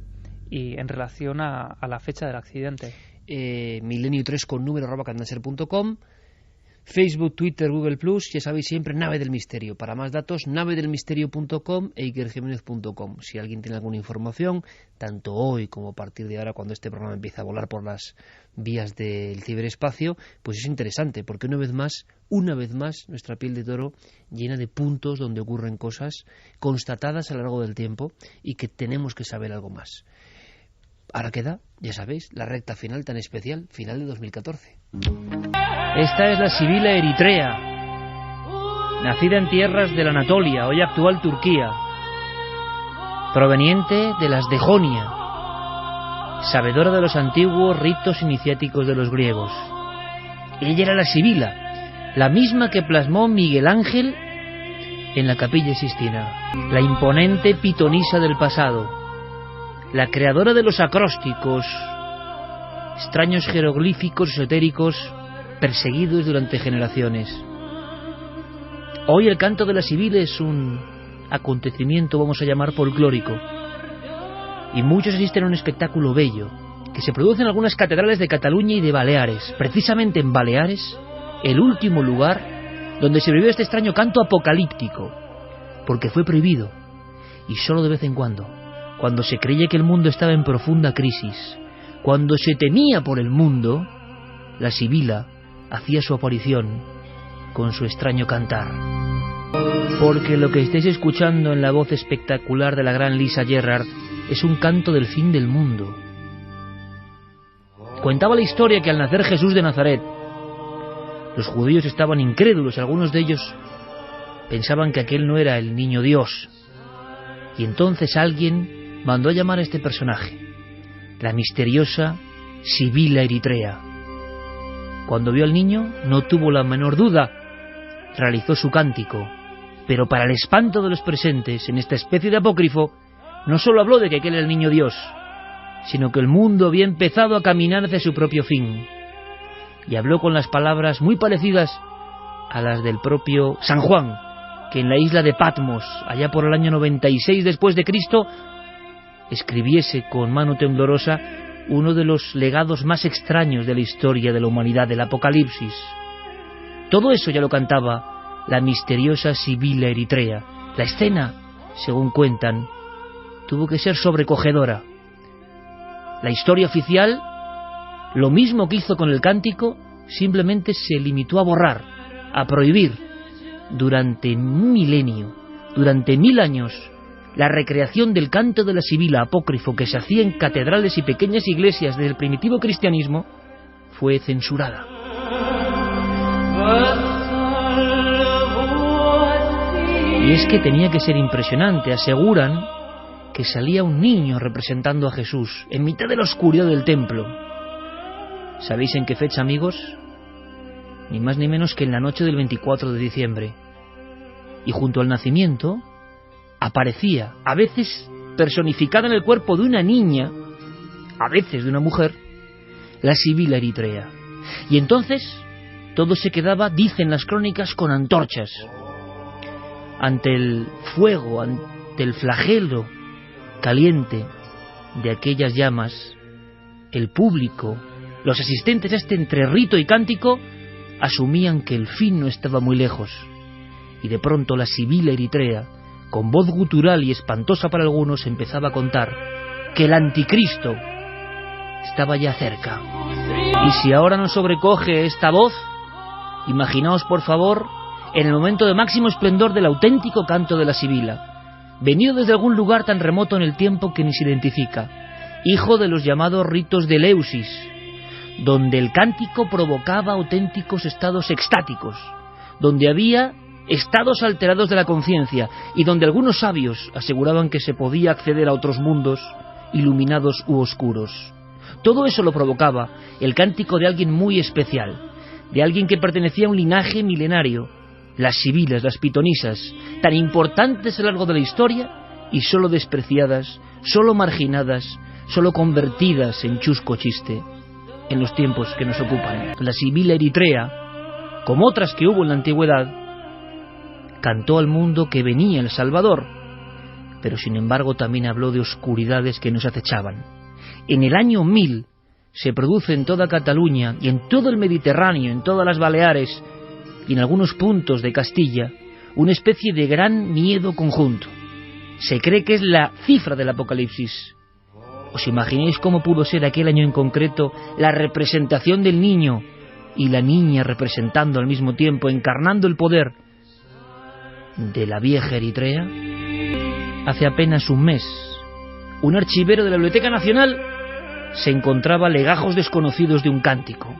y en relación a la fecha del accidente. Milenio3 con número @canalser.com, Facebook, Twitter, Google+, ya sabéis siempre Nave del Misterio. Para más datos, navedelmisterio.com e ikerjimenez.com. Si alguien tiene alguna información, tanto hoy como a partir de ahora, cuando este programa empieza a volar por las vías del ciberespacio, pues es interesante, porque una vez más, nuestra piel de toro llena de puntos donde ocurren cosas constatadas a lo largo del tiempo y que tenemos que saber algo más. Ahora queda, ya sabéis, la recta final tan especial, final de 2014. Esta es la sibila eritrea, nacida en tierras de la Anatolia, hoy actual Turquía, proveniente de las de Jonia, sabedora de los antiguos ritos iniciáticos de los griegos. Ella era la sibila, la misma que plasmó Miguel Ángel en la Capilla Sistina, la imponente pitonisa del pasado, la creadora de los acrósticos, extraños jeroglíficos esotéricos perseguidos durante generaciones. Hoy el canto de la sibila es un acontecimiento, vamos a llamar, folclórico, y muchos asisten a un espectáculo bello que se produce en algunas catedrales de Cataluña y de Baleares. Precisamente en Baleares, el último lugar donde se prohibió este extraño canto apocalíptico, porque fue prohibido, y solo de vez en cuando se creía que el mundo estaba en profunda crisis, cuando se temía por el mundo, la sibila hacía su aparición con su extraño cantar. Porque lo que estáis escuchando en la voz espectacular de la gran Lisa Gerrard es un canto del fin del mundo. Contaba la historia que al nacer Jesús de Nazaret, los judíos estaban incrédulos, algunos de ellos pensaban que aquel no era el niño Dios. Y entonces alguien mandó a llamar a este personaje, la misteriosa sibila eritrea. Cuando vio al niño, no tuvo la menor duda, realizó su cántico, pero para el espanto de los presentes, en esta especie de apócrifo, no solo habló de que aquel era el niño Dios, sino que el mundo había empezado a caminar hacia su propio fin, y habló con las palabras muy parecidas a las del propio San Juan, que en la isla de Patmos, allá por el año 96 después de Cristo, escribiese con mano temblorosa uno de los legados más extraños de la historia de la humanidad, del Apocalipsis. Todo eso ya lo cantaba la misteriosa sibila eritrea. La escena, según cuentan, tuvo que ser sobrecogedora. La historia oficial Lo mismo que hizo con el cántico, simplemente se limitó a borrar, a prohibir, durante un milenio, durante 1000 años, la recreación del canto de la sibila apócrifo que se hacía en catedrales y pequeñas iglesias del primitivo cristianismo fue censurada. Y es que tenía que ser impresionante. Aseguran que salía un niño representando a Jesús en mitad de la oscuridad del templo. ¿Sabéis en qué fecha, amigos? Ni más ni menos que en la noche del 24 de diciembre. Y junto al nacimiento aparecía, a veces personificada en el cuerpo de una niña, a veces de una mujer, la sibila eritrea. Y entonces todo se quedaba, dicen las crónicas, con antorchas. Ante el fuego, ante el flagelo caliente de aquellas llamas, el público, los asistentes a este entre rito y cántico, asumían que el fin no estaba muy lejos. Y de pronto la sibila eritrea, con voz gutural y espantosa para algunos, empezaba a contar que el anticristo estaba ya cerca. Y si ahora nos sobrecoge esta voz, imaginaos por favor en el momento de máximo esplendor del auténtico canto de la sibila, venido desde algún lugar tan remoto en el tiempo que ni se identifica, hijo de los llamados ritos de Eleusis, donde el cántico provocaba auténticos estados extáticos, donde había estados alterados de la conciencia y donde algunos sabios aseguraban que se podía acceder a otros mundos iluminados u oscuros. Todo eso lo provocaba el cántico de alguien muy especial, de alguien que pertenecía a un linaje milenario, las sibilas, las pitonisas, tan importantes a lo largo de la historia y solo despreciadas, solo marginadas, solo convertidas en chusco chiste en los tiempos que nos ocupan. La sibila eritrea, como otras que hubo en la antigüedad, cantó al mundo que venía el Salvador, pero sin embargo también habló de oscuridades que nos acechaban. En el año 1000 se produce en toda Cataluña y en todo el Mediterráneo, en todas las Baleares y en algunos puntos de Castilla, una especie de gran miedo conjunto. Se cree que es la cifra del Apocalipsis. ¿Os imagináis cómo pudo ser aquel año en concreto la representación del niño y la niña representando al mismo tiempo, encarnando el poder de la vieja Eritrea? Hace apenas un mes, un archivero de la Biblioteca Nacional se encontraba legajos desconocidos de un cántico,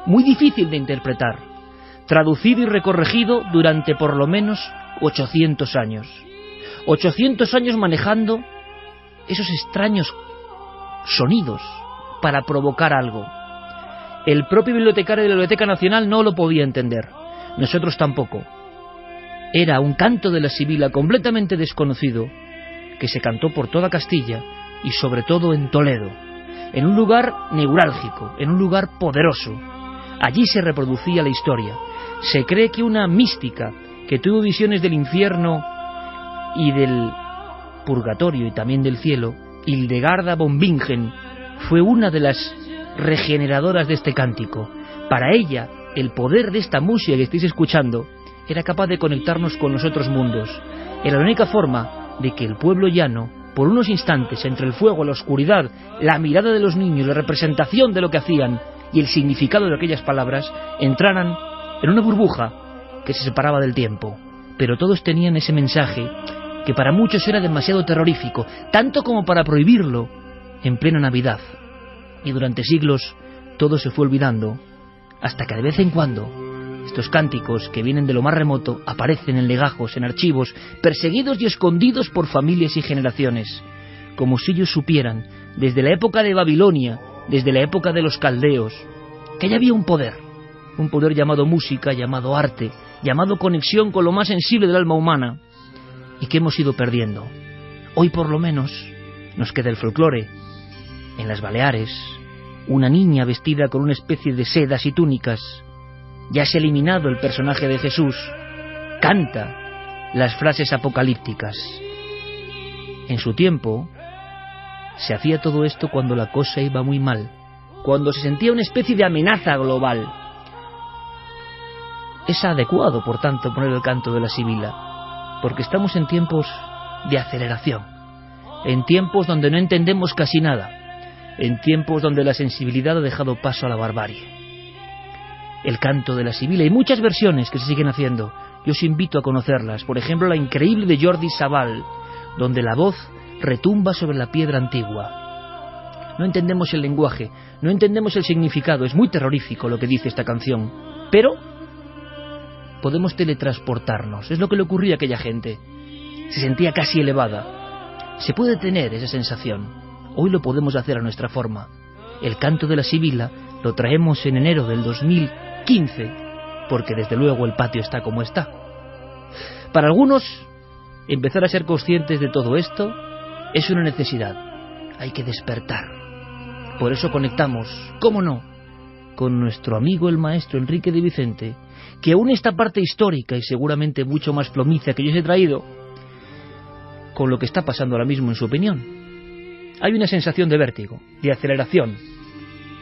muy difícil de interpretar, traducido y recorregido durante por lo menos 800 años. 800 años manejando esos extraños sonidos para provocar algo. El propio bibliotecario de la Biblioteca Nacional no lo podía entender, nosotros tampoco. Era un canto de la sibila completamente desconocido que se cantó por toda Castilla y sobre todo en Toledo, en un lugar neurálgico, en un lugar poderoso. Allí se reproducía la historia. Se cree que una mística que tuvo visiones del infierno y del purgatorio y también del cielo, Hildegarda von Bingen, fue una de las regeneradoras de este cántico. Para ella, el poder de esta música que estáis escuchando era capaz de conectarnos con los otros mundos. Era la única forma de que el pueblo llano, por unos instantes, entre el fuego, la oscuridad, la mirada de los niños, la representación de lo que hacían y el significado de aquellas palabras, entraran en una burbuja que se separaba del tiempo. Pero todos tenían ese mensaje que para muchos era demasiado terrorífico, tanto como para prohibirlo en plena Navidad. Y durante siglos todo se fue olvidando, hasta que de vez en cuando estos cánticos que vienen de lo más remoto aparecen en legajos, en archivos, perseguidos y escondidos por familias y generaciones, como si ellos supieran, desde la época de Babilonia, desde la época de los caldeos, que ya había un poder llamado música, llamado arte, llamado conexión con lo más sensible del alma humana, y que hemos ido perdiendo. Hoy por lo menos nos queda el folclore. En las Baleares, una niña vestida con una especie de sedas y túnicas, ya se ha eliminado el personaje de Jesús, canta las frases apocalípticas. En su tiempo se hacía todo esto cuando la cosa iba muy mal, cuando se sentía una especie de amenaza global. Es adecuado, por tanto, poner el canto de la sibila, porque estamos en tiempos de aceleración, en tiempos donde no entendemos casi nada, en tiempos donde la sensibilidad ha dejado paso a la barbarie. El canto de la sibila y muchas versiones que se siguen haciendo. Yo os invito a conocerlas. Por ejemplo, la increíble de Jordi Savall, donde la voz retumba sobre la piedra antigua. No entendemos el lenguaje, no entendemos el significado. Es muy terrorífico lo que dice esta canción. Pero podemos teletransportarnos. Es lo que le ocurría a aquella gente. Se sentía casi elevada. Se puede tener esa sensación. Hoy lo podemos hacer a nuestra forma. El canto de la sibila lo traemos en enero del 2015, porque desde luego el patio está como está. Para algunos, empezar a ser conscientes de todo esto es una necesidad. Hay que despertar. Por eso conectamos, cómo no, con nuestro amigo el maestro Enrique de Vicente, que une esta parte histórica y seguramente mucho más plomiza que yo os he traído con lo que está pasando ahora mismo en su opinión. Hay una sensación de vértigo, de aceleración.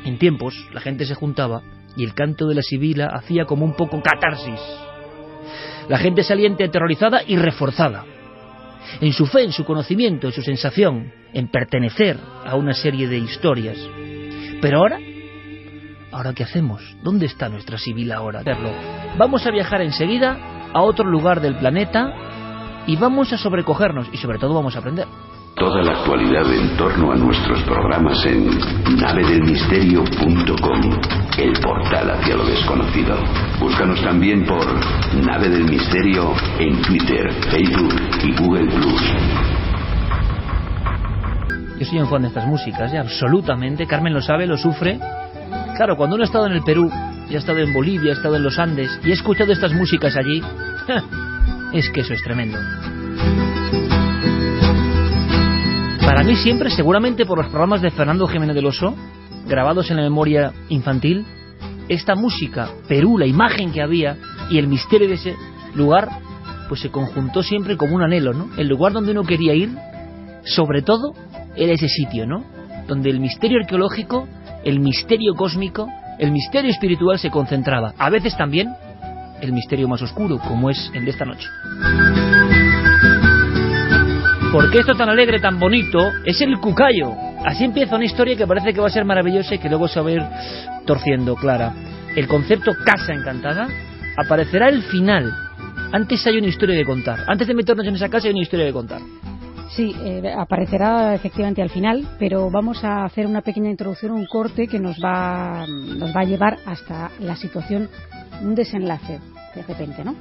En tiempos la gente se juntaba y el canto de la sibila hacía como un poco catarsis. La gente salía aterrorizada y reforzada en su fe, en su conocimiento, en su sensación, en pertenecer a una serie de historias. Pero ¿ahora qué hacemos? ¿Dónde está nuestra sibila ahora? Vamos a viajar enseguida a otro lugar del planeta y vamos a sobrecogernos y sobre todo vamos a aprender. Toda la actualidad en torno a nuestros programas en navedelmisterio.com, el portal hacia lo desconocido. Búscanos también por Nave del Misterio en Twitter, Facebook y Google+. Yo soy un fan de estas músicas, absolutamente. Carmen lo sabe, lo sufre. Claro, cuando uno ha estado en el Perú, y ha estado en Bolivia, ha estado en los Andes, y ha escuchado estas músicas allí, es que eso es tremendo. Para mí siempre, seguramente por los programas de Fernando Jiménez del Oso, grabados en la memoria infantil, esta música, Perú, la imagen que había y el misterio de ese lugar, pues se conjuntó siempre como un anhelo, ¿no? El lugar donde uno quería ir, sobre todo, era ese sitio, ¿no? Donde el misterio arqueológico, el misterio cósmico, el misterio espiritual se concentraba. A veces también el misterio más oscuro, como es el de esta noche. Porque esto tan alegre, tan bonito, es el cucayo. Así empieza una historia que parece que va a ser maravillosa y que luego se va a ir torciendo, Clara. El concepto casa encantada aparecerá al final. Antes hay una historia que contar. Antes de meternos en esa casa hay una historia que contar. Sí, aparecerá efectivamente al final, pero vamos a hacer una pequeña introducción, un corte que nos va a llevar hasta la situación, un desenlace, de repente, ¿no?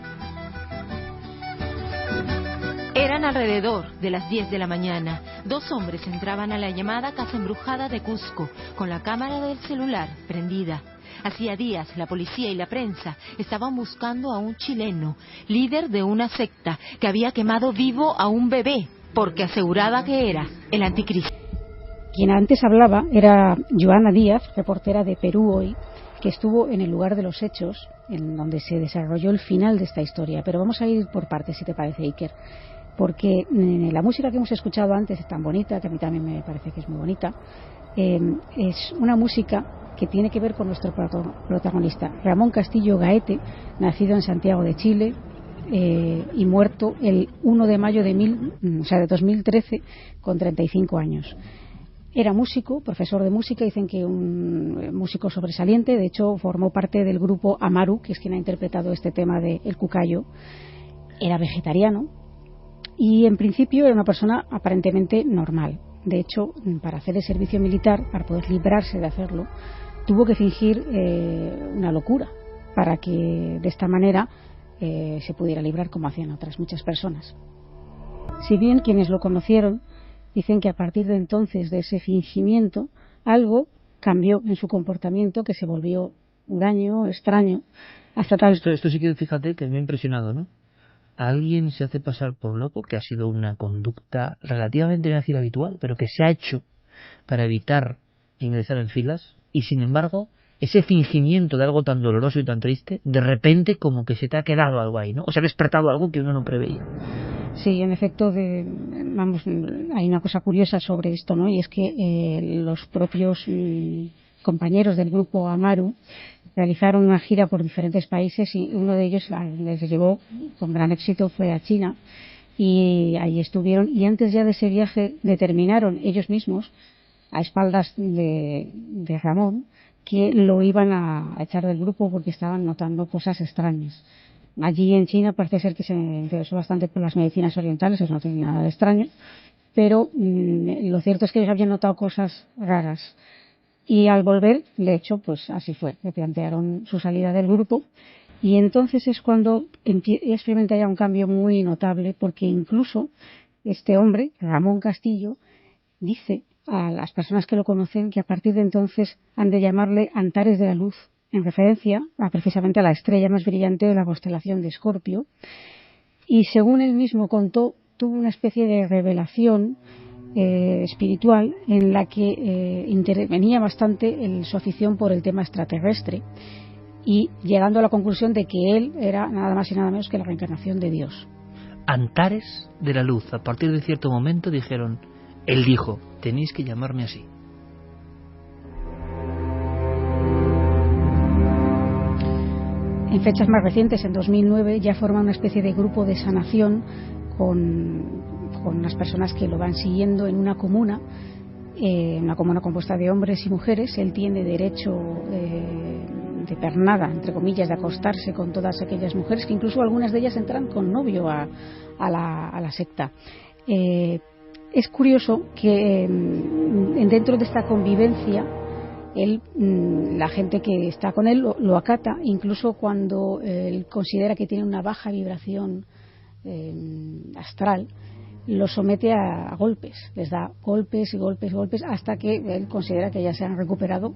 Eran alrededor de las 10 de la mañana. Dos hombres entraban a la llamada Casa Embrujada de Cusco, con la cámara del celular prendida. Hacía días la policía y la prensa estaban buscando a un chileno, líder de una secta, que había quemado vivo a un bebé, porque aseguraba que era el anticristo. Quien antes hablaba era Joana Díaz, reportera de Perú Hoy, que estuvo en el lugar de los hechos, en donde se desarrolló el final de esta historia. Pero vamos a ir por partes, si te parece, Iker. Porque la música que hemos escuchado antes es tan bonita, que a mí también me parece que es muy bonita, es una música que tiene que ver con nuestro protagonista, Ramón Castillo Gaete, nacido en Santiago de Chile y muerto el 1 de mayo de 2013, con 35 años. Era músico, profesor de música, dicen que un músico sobresaliente. De hecho formó parte del grupo Amaru, que es quien ha interpretado este tema de El Cucayo. Era vegetariano y en principio era una persona aparentemente normal. De hecho, para hacer el servicio militar, para poder librarse de hacerlo, tuvo que fingir una locura para que de esta manera se pudiera librar, como hacían otras muchas personas. Si bien quienes lo conocieron dicen que a partir de entonces, de ese fingimiento, algo cambió en su comportamiento, que se volvió huraño, extraño, hasta tal... Esto sí que, fíjate, que me ha impresionado, ¿no? Alguien se hace pasar por loco, que ha sido una conducta relativamente, voy a decir, habitual, pero que se ha hecho para evitar ingresar en filas, y sin embargo, ese fingimiento de algo tan doloroso y tan triste, de repente como que se te ha quedado algo ahí, ¿no? O se ha despertado algo que uno no preveía. Sí, en efecto, hay una cosa curiosa sobre esto, ¿no? Y es que los propios compañeros del grupo Amaru realizaron una gira por diferentes países y uno de ellos les llevó con gran éxito, fue a China, y ahí estuvieron, y antes ya de ese viaje determinaron ellos mismos a espaldas de Ramón, que lo iban a echar del grupo porque estaban notando cosas extrañas. Allí en China parece ser que se interesó bastante por las medicinas orientales, eso no tiene nada de extraño, pero lo cierto es que ellos habían notado cosas raras. Y al volver, de hecho, pues así fue, le plantearon su salida del grupo, y entonces es cuando experimenta ya un cambio muy notable, porque incluso este hombre, Ramón Castillo, dice a las personas que lo conocen que a partir de entonces han de llamarle Antares de la Luz, en referencia precisamente a la estrella más brillante de la constelación de Escorpio. Y según él mismo contó, tuvo una especie de revelación espiritual en la que intervenía bastante su afición por el tema extraterrestre, y llegando a la conclusión de que él era nada más y nada menos que la reencarnación de Dios. Antares de la Luz. A partir de cierto momento él dijo, tenéis que llamarme así. En fechas más recientes, en 2009, ya forma una especie de grupo de sanación con las personas que lo van siguiendo en una comuna compuesta de hombres y mujeres. Él tiene derecho de pernada, entre comillas, de acostarse con todas aquellas mujeres, que incluso algunas de ellas entran con novio a la secta. Es curioso que dentro de esta convivencia la gente que está con él lo acata, incluso cuando él considera que tiene una baja vibración astral, lo somete a golpes, les da golpes y golpes y golpes hasta que él considera que ya se han recuperado,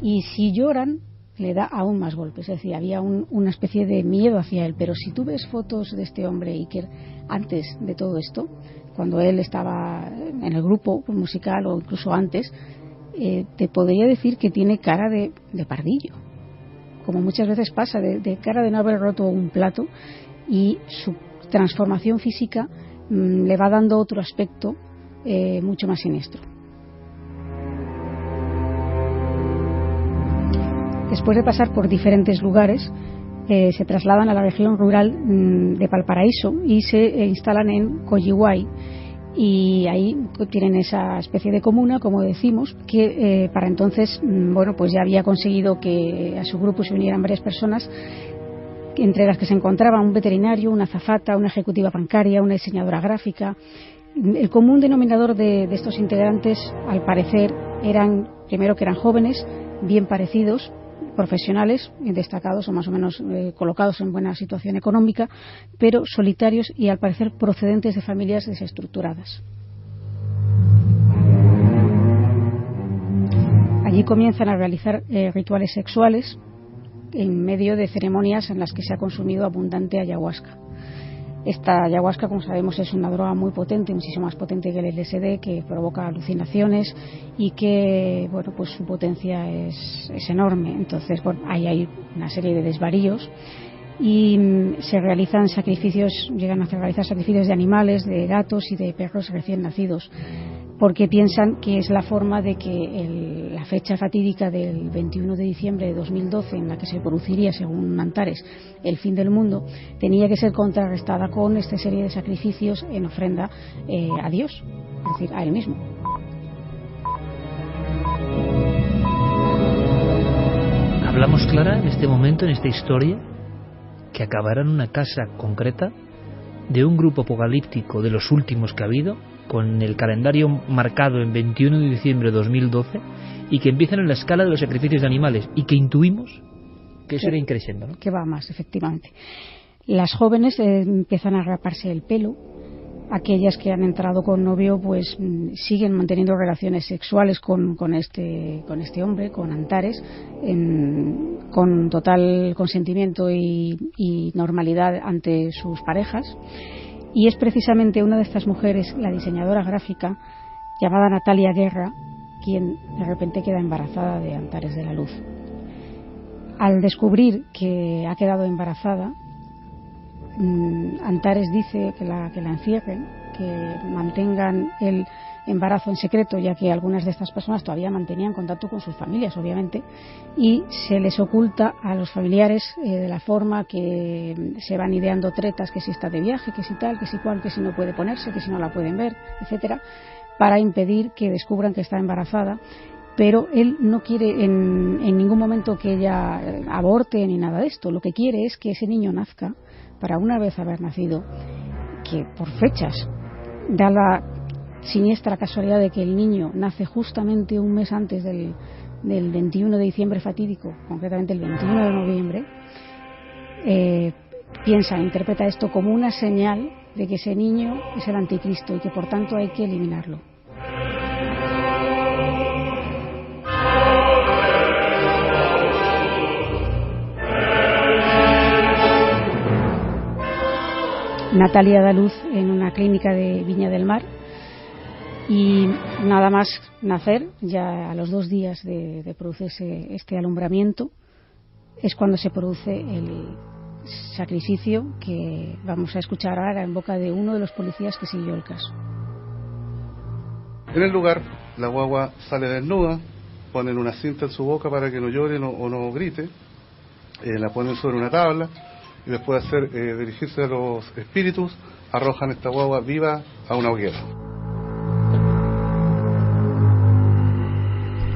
y si lloran le da aún más golpes. Es decir, había una especie de miedo hacia él. Pero si tú ves fotos de este hombre, Iker, antes de todo esto, cuando él estaba en el grupo musical o incluso antes, te podría decir que tiene cara de pardillo, como muchas veces pasa, de cara de no haber roto un plato, y su transformación física le va dando otro aspecto mucho más siniestro. Después de pasar por diferentes lugares, se trasladan a la región rural de Valparaíso y se instalan en Coyihuay, y ahí tienen esa especie de comuna, como decimos, que para entonces pues ya había conseguido que a su grupo se unieran varias personas, entre las que se encontraban un veterinario, una azafata, una ejecutiva bancaria, una diseñadora gráfica. El común denominador de estos integrantes, al parecer, eran jóvenes, bien parecidos, profesionales, destacados o más o menos colocados en buena situación económica, pero solitarios y al parecer procedentes de familias desestructuradas. Allí comienzan a realizar rituales sexuales en medio de ceremonias en las que se ha consumido abundante ayahuasca. Esta ayahuasca, como sabemos, es una droga muy potente, muchísimo más potente que el LSD, que provoca alucinaciones y que, pues su potencia es enorme. Entonces, ahí hay una serie de desvaríos y se realizan sacrificios, llegan a realizar sacrificios de animales, de gatos y de perros recién nacidos, porque piensan que es la forma de que la fecha fatídica del 21 de diciembre de 2012, en la que se produciría, según Antares, el fin del mundo, tenía que ser contrarrestada con esta serie de sacrificios en ofrenda a Dios, es decir, a él mismo. Hablamos, Clara, en este momento, en esta historia, que acabará en una casa concreta de un grupo apocalíptico de los últimos que ha habido, con el calendario marcado en 21 de diciembre de 2012, y que empiezan en la escala de los sacrificios de animales, y que intuimos que eso era increciendo, ¿no? Que va más, efectivamente. Las jóvenes empiezan a raparse el pelo. Aquellas que han entrado con novio pues siguen manteniendo relaciones sexuales con este hombre, con Antares, con total consentimiento y normalidad ante sus parejas. Y es precisamente una de estas mujeres, la diseñadora gráfica llamada Natalia Guerra, quien de repente queda embarazada de Antares de la Luz. Al descubrir que ha quedado embarazada, Antares dice que la encierren, que mantengan el embarazo en secreto, ya que algunas de estas personas todavía mantenían contacto con sus familias, obviamente, y se les oculta a los familiares de la forma que se van ideando tretas, que si está de viaje, que si tal, que si cual, que si no puede ponerse, que si no la pueden ver, etcétera, para impedir que descubran que está embarazada, pero él no quiere en ningún momento que ella aborte ni nada de esto. Lo que quiere es que ese niño nazca, para una vez haber nacido, que por fechas da la siniestra casualidad de que el niño nace justamente un mes antes del 21 de diciembre fatídico, concretamente el 21 de noviembre, interpreta esto como una señal de que ese niño es el anticristo y que por tanto hay que eliminarlo. Natalia da luz en una clínica de Viña del Mar y nada más nacer, ya a los 2 días de producirse este alumbramiento, es cuando se produce el sacrificio que vamos a escuchar ahora en boca de uno de los policías que siguió el caso. En el lugar, la guagua sale desnuda, ponen una cinta en su boca para que no llore o no grite, la ponen sobre una tabla y después de dirigirse a los espíritus, arrojan esta guagua viva a una hoguera.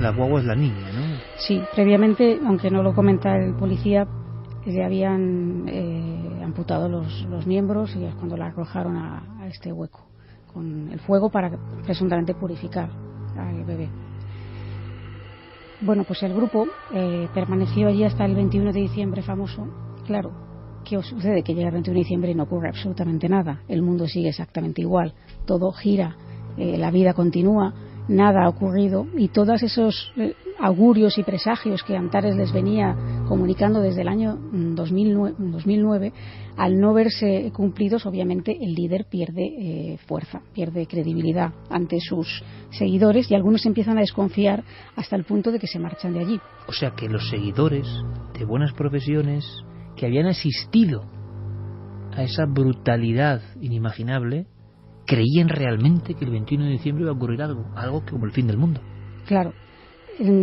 La guagua es la niña, ¿no? Sí, previamente, aunque no lo comenta el policía, le habían amputado los miembros y es cuando la arrojaron a este hueco con el fuego para presuntamente purificar al bebé. Bueno, pues el grupo permaneció allí hasta el 21 de diciembre famoso. Claro, ¿qué os sucede? Que llega el 21 de diciembre y no ocurre absolutamente nada. El mundo sigue exactamente igual. Todo gira, la vida continúa, nada ha ocurrido y todos esos augurios y presagios que Antares les venía comunicando desde el año 2009, al no verse cumplidos, obviamente el líder pierde fuerza, pierde credibilidad ante sus seguidores y algunos empiezan a desconfiar hasta el punto de que se marchan de allí. O sea que los seguidores de buenas profesiones que habían asistido a esa brutalidad inimaginable creían realmente que el 21 de diciembre iba a ocurrir algo como el fin del mundo. Claro,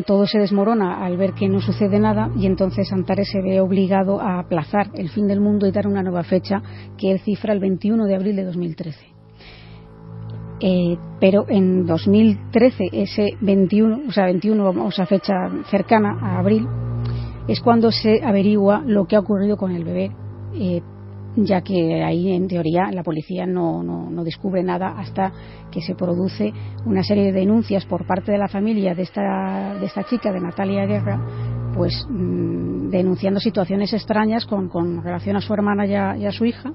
todo se desmorona al ver que no sucede nada y entonces Antares se ve obligado a aplazar el fin del mundo y dar una nueva fecha que él cifra el 21 de abril de 2013. Pero en 2013, ese 21, fecha cercana a abril, es cuando se averigua lo que ha ocurrido con el bebé, ya que ahí en teoría la policía no descubre nada hasta que se produce una serie de denuncias por parte de la familia de esta chica, de Natalia Guerra, pues denunciando situaciones extrañas con relación a su hermana y a su hija,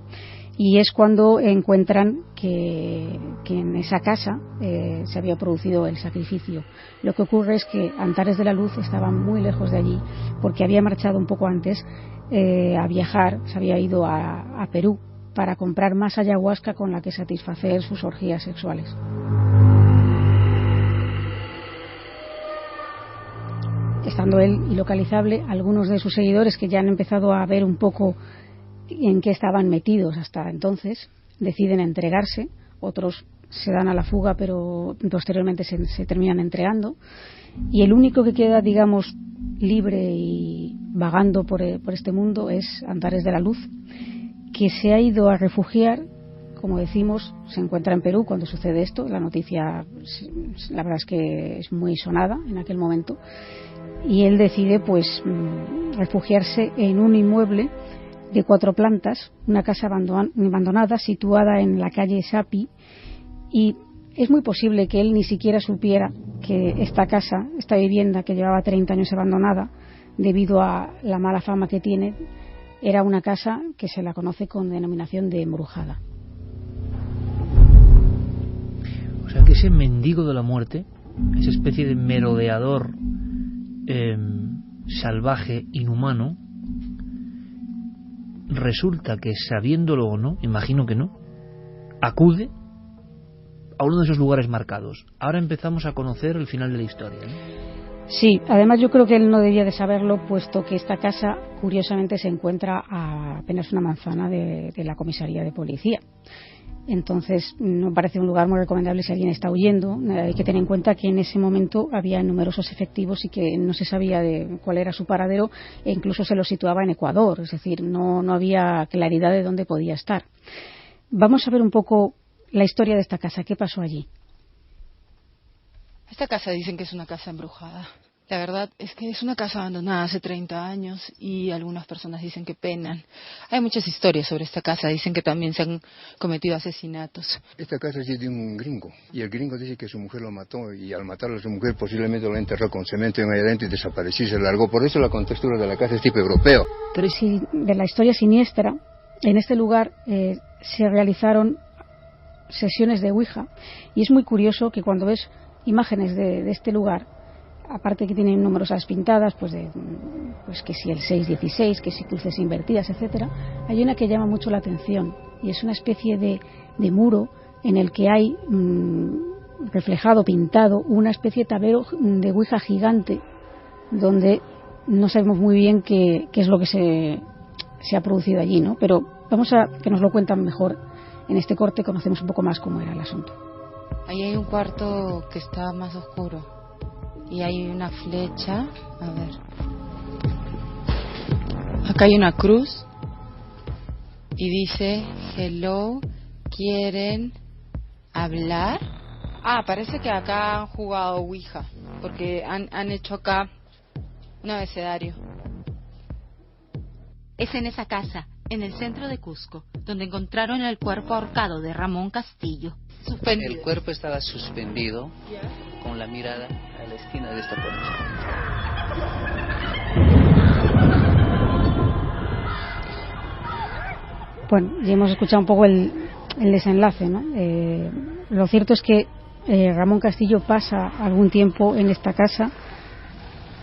y es cuando encuentran que en esa casa se había producido el sacrificio. Lo que ocurre es que Antares de la Luz estaba muy lejos de allí porque había marchado un poco antes a viajar, se había ido a Perú para comprar más ayahuasca con la que satisfacer sus orgías sexuales. Estando él ilocalizable, algunos de sus seguidores que ya han empezado a ver un poco en qué estaban metidos hasta entonces, deciden entregarse, otros se dan a la fuga pero posteriormente se terminan entregando y el único que queda, digamos, libre y vagando por este mundo es Antares de la Luz, que se ha ido a refugiar, como decimos, se encuentra en Perú cuando sucede esto. La noticia, la verdad es que es muy sonada en aquel momento, y él decide pues refugiarse en un inmueble de 4 plantas, una casa abandonada situada en la calle Sapi, y es muy posible que él ni siquiera supiera que esta casa, esta vivienda que llevaba 30 años abandonada debido a la mala fama que tiene, era una casa que se la conoce con denominación de embrujada. O sea que ese mendigo de la muerte, esa especie de merodeador salvaje, inhumano, resulta que, sabiéndolo o no, imagino que no, acude a uno de esos lugares marcados. Ahora empezamos a conocer el final de la historia, ¿no? Sí, además yo creo que él no debía de saberlo, puesto que esta casa curiosamente se encuentra a apenas una manzana de la comisaría de policía. Entonces no parece un lugar muy recomendable si alguien está huyendo. Hay que tener en cuenta que en ese momento había numerosos efectivos y que no se sabía de cuál era su paradero, e incluso se lo situaba en Ecuador, es decir, no había claridad de dónde podía estar. Vamos a ver un poco la historia de esta casa. ¿Qué pasó allí? Esta casa dicen que es una casa embrujada. La verdad es que es una casa abandonada hace 30 años y algunas personas dicen que penan. Hay muchas historias sobre esta casa, dicen que también se han cometido asesinatos. Esta casa es de un gringo y el gringo dice que su mujer lo mató y al matarlo a su mujer posiblemente lo enterró con cemento en ahí adentro y desapareció y se largó. Por eso la contextura de la casa es tipo europeo. Pero si de la historia siniestra, en este lugar se realizaron sesiones de Ouija y es muy curioso que cuando ves imágenes de este lugar, aparte que tienen numerosas pintadas, pues que si el 616, que si cruces invertidas, etcétera, hay una que llama mucho la atención y es una especie de muro en el que hay reflejado, pintado, una especie de tablero de Ouija gigante donde no sabemos muy bien qué es lo que se ha producido allí, ¿no? Pero vamos a que nos lo cuentan mejor en este corte, conocemos un poco más cómo era el asunto. Ahí hay un cuarto que está más oscuro y hay una flecha, a ver, acá hay una cruz y dice hello, ¿quieren hablar? Parece que acá han jugado Ouija porque han hecho acá un abecedario. Es en esa casa, en el centro de Cusco, donde encontraron el cuerpo ahorcado de Ramón Castillo. Suspendido. El cuerpo estaba suspendido con la mirada a la esquina de esta puerta. Bueno, ya hemos escuchado un poco el desenlace, ¿no? Lo cierto es que Ramón Castillo pasa algún tiempo en esta casa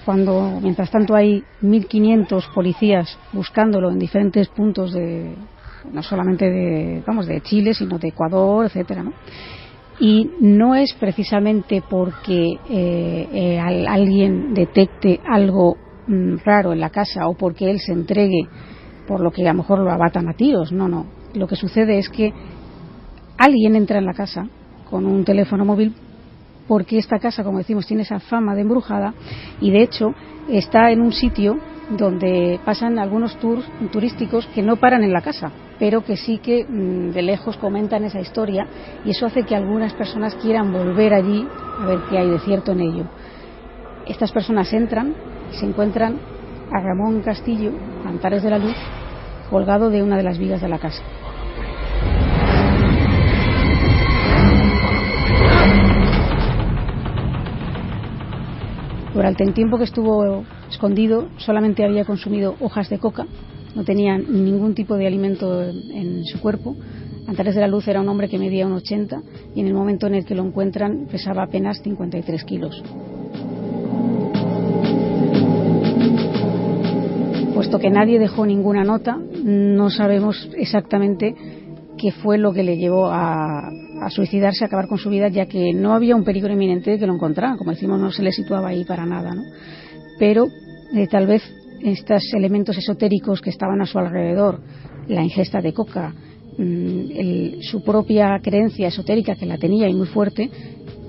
cuando, mientras tanto, hay 1.500 policías buscándolo en diferentes puntos no solamente de Chile, sino de Ecuador, etcétera, ¿no? Y no es precisamente porque alguien detecte algo raro en la casa o porque él se entregue por lo que a lo mejor lo abatan a tiros, no. Lo que sucede es que alguien entra en la casa con un teléfono móvil porque esta casa, como decimos, tiene esa fama de embrujada y de hecho está en un sitio donde pasan algunos tours turísticos que no paran en la casa, pero que sí que de lejos comentan esa historia y eso hace que algunas personas quieran volver allí a ver qué hay de cierto en ello. Estas personas entran y se encuentran a Ramón Castillo, Antares de la Luz, colgado de una de las vigas de la casa. Durante el tiempo que estuvo escondido solamente había consumido hojas de coca, no tenía ningún tipo de alimento en su cuerpo. Antares de la Luz era un hombre que medía 1,80 y en el momento en el que lo encuentran pesaba apenas 53 kilos. Puesto que nadie dejó ninguna nota, no sabemos exactamente qué fue lo que le llevó a suicidarse, a acabar con su vida, ya que no había un peligro inminente de que lo encontraran. Como decimos, no se le situaba ahí para nada, ¿no? Pero tal vez estos elementos esotéricos que estaban a su alrededor, la ingesta de coca, su propia creencia esotérica, que la tenía y muy fuerte,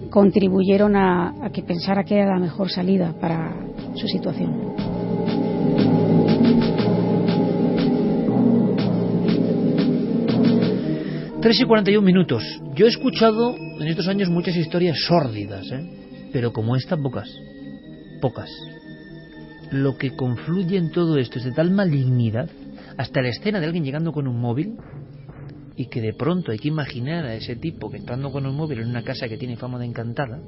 contribuyeron a que pensara que era la mejor salida para su situación. Tres y 41 minutos. Yo he escuchado en estos años muchas historias sórdidas, pero como esta, pocas. Lo que confluye en todo esto es de tal malignidad, hasta la escena de alguien llegando con un móvil, y que de pronto hay que imaginar a ese tipo que entrando con un móvil en una casa que tiene fama de encantada,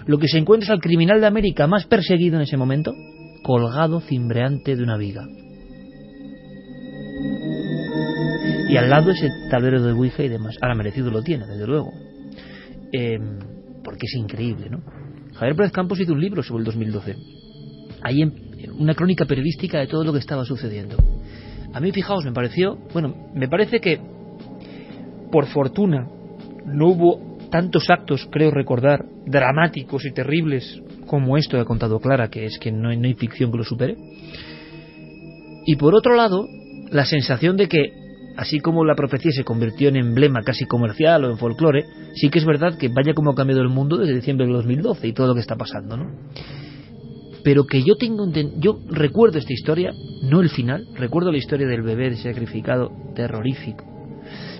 lo que se encuentra es al criminal de América más perseguido en ese momento, colgado cimbreante de una viga. Y al lado ese tablero de Ouija y demás. Ahora merecido lo tiene, desde luego. Porque es increíble, ¿no? Javier Pérez Campos hizo un libro sobre el 2012. Hay una crónica periodística de todo lo que estaba sucediendo. A mí, fijaos, me parece que por fortuna no hubo tantos actos, creo recordar, dramáticos y terribles como esto que ha contado Clara, que es que no hay ficción que lo supere. Y por otro lado, la sensación de que así como la profecía se convirtió en emblema casi comercial o en folclore, sí que es verdad que vaya como ha cambiado el mundo desde diciembre de 2012 y todo lo que está pasando, ¿no? Pero que yo recuerdo esta historia, no el final, recuerdo la historia del bebé sacrificado, terrorífico.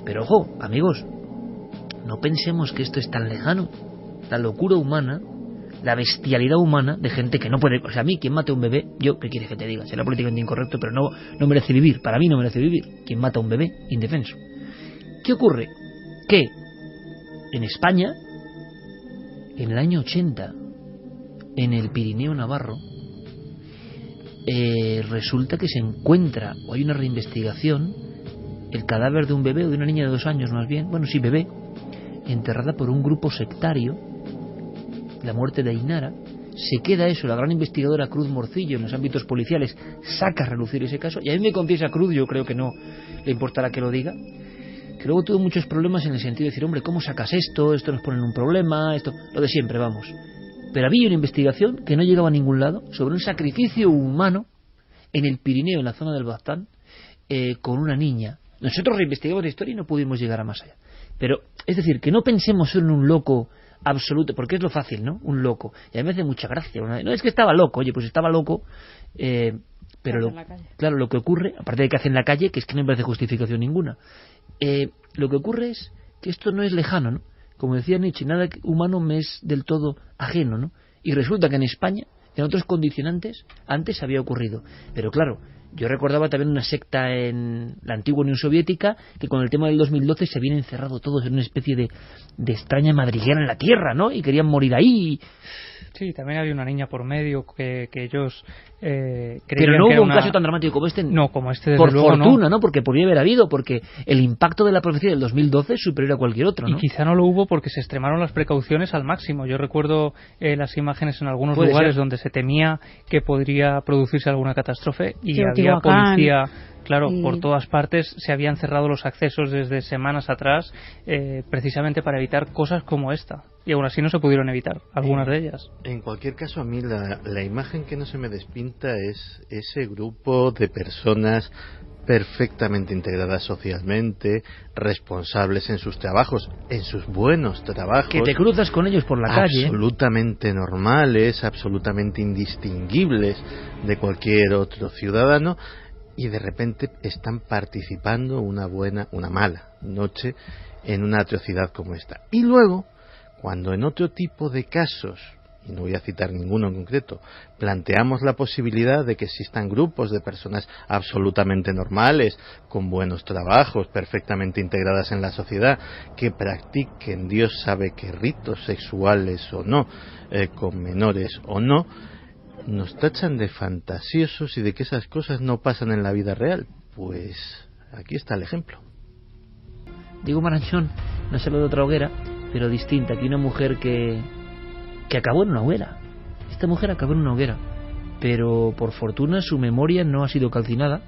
Pero ojo, amigos, no pensemos que esto es tan lejano. La locura humana la bestialidad humana de gente que no puede... O sea, a mí, quien mate a un bebé, yo, ¿qué quieres que te diga? Será políticamente incorrecto, pero no merece vivir. Para mí no merece vivir. Quien mata a un bebé, indefenso. ¿Qué ocurre? Que en España, en el año 80, en el Pirineo Navarro, resulta que se encuentra, o hay una reinvestigación, el cadáver de un bebé, o de una niña de 2 años más bien, bueno, sí, bebé, enterrada por un grupo sectario, la muerte de Ainara. Se queda eso, la gran investigadora Cruz Morcillo en los ámbitos policiales saca a relucir ese caso, y a mí me confiesa Cruz, yo creo que no le importará que lo diga, que luego tuvo muchos problemas en el sentido de decir, hombre, ¿cómo sacas esto? Esto nos pone en un problema, esto, lo de siempre, vamos. Pero había una investigación que no llegaba a ningún lado sobre un sacrificio humano en el Pirineo, en la zona del Baztán, con una niña. Nosotros reinvestigamos la historia y no pudimos llegar a más allá. Pero, es decir, que no pensemos solo en un loco absoluto, porque es lo fácil, ¿no? Un loco. Y a mí me hace mucha gracia. No, es que estaba loco, oye, pues estaba loco, pero claro, lo que ocurre, aparte de que hace en la calle, que es que no me parece justificación ninguna, lo que ocurre es que esto no es lejano, ¿no? Como decía Nietzsche, nada humano me es del todo ajeno, ¿no? Y resulta que en España, en otros condicionantes, antes había ocurrido. Pero claro, yo recordaba también una secta en la antigua Unión Soviética que con el tema del 2012 se habían encerrado todos en una especie de extraña madriguera en la tierra, ¿no? Y querían morir ahí. Sí, también había una niña por medio que ellos creían. Pero no que hubo era un caso tan dramático como este. No, como este desde por luego fortuna, ¿no? Porque podría haber habido, porque el impacto de la profecía del 2012 es superior a cualquier otro, ¿no? Y quizá no lo hubo porque se extremaron las precauciones al máximo. Yo recuerdo las imágenes en algunos Puede lugares ser. donde se temía que podría producirse alguna catástrofe y Sí, había policía. Claro, y... por todas partes se habían cerrado los accesos desde semanas atrás, precisamente para evitar cosas como esta. Y aún así no se pudieron evitar, algunas de ellas. En cualquier caso, a mí la imagen que no se me despinta es ese grupo de personas perfectamente integradas socialmente, responsables en sus trabajos, en sus buenos trabajos. Que te cruzas con ellos por la calle. Absolutamente normales, absolutamente indistinguibles de cualquier otro ciudadano. Y de repente están participando una mala noche en una atrocidad como esta. Y luego, cuando en otro tipo de casos, y no voy a citar ninguno en concreto, planteamos la posibilidad de que existan grupos de personas absolutamente normales, con buenos trabajos, perfectamente integradas en la sociedad, que practiquen Dios sabe qué ritos sexuales o no, con menores o no, nos tachan de fantasiosos y de que esas cosas no pasan en la vida real. Pues aquí está el ejemplo. Diego Marañón nos habló de otra hoguera, pero distinta, que una mujer que acabó en una hoguera. Esta mujer acabó en una hoguera, pero por fortuna su memoria no ha sido calcinada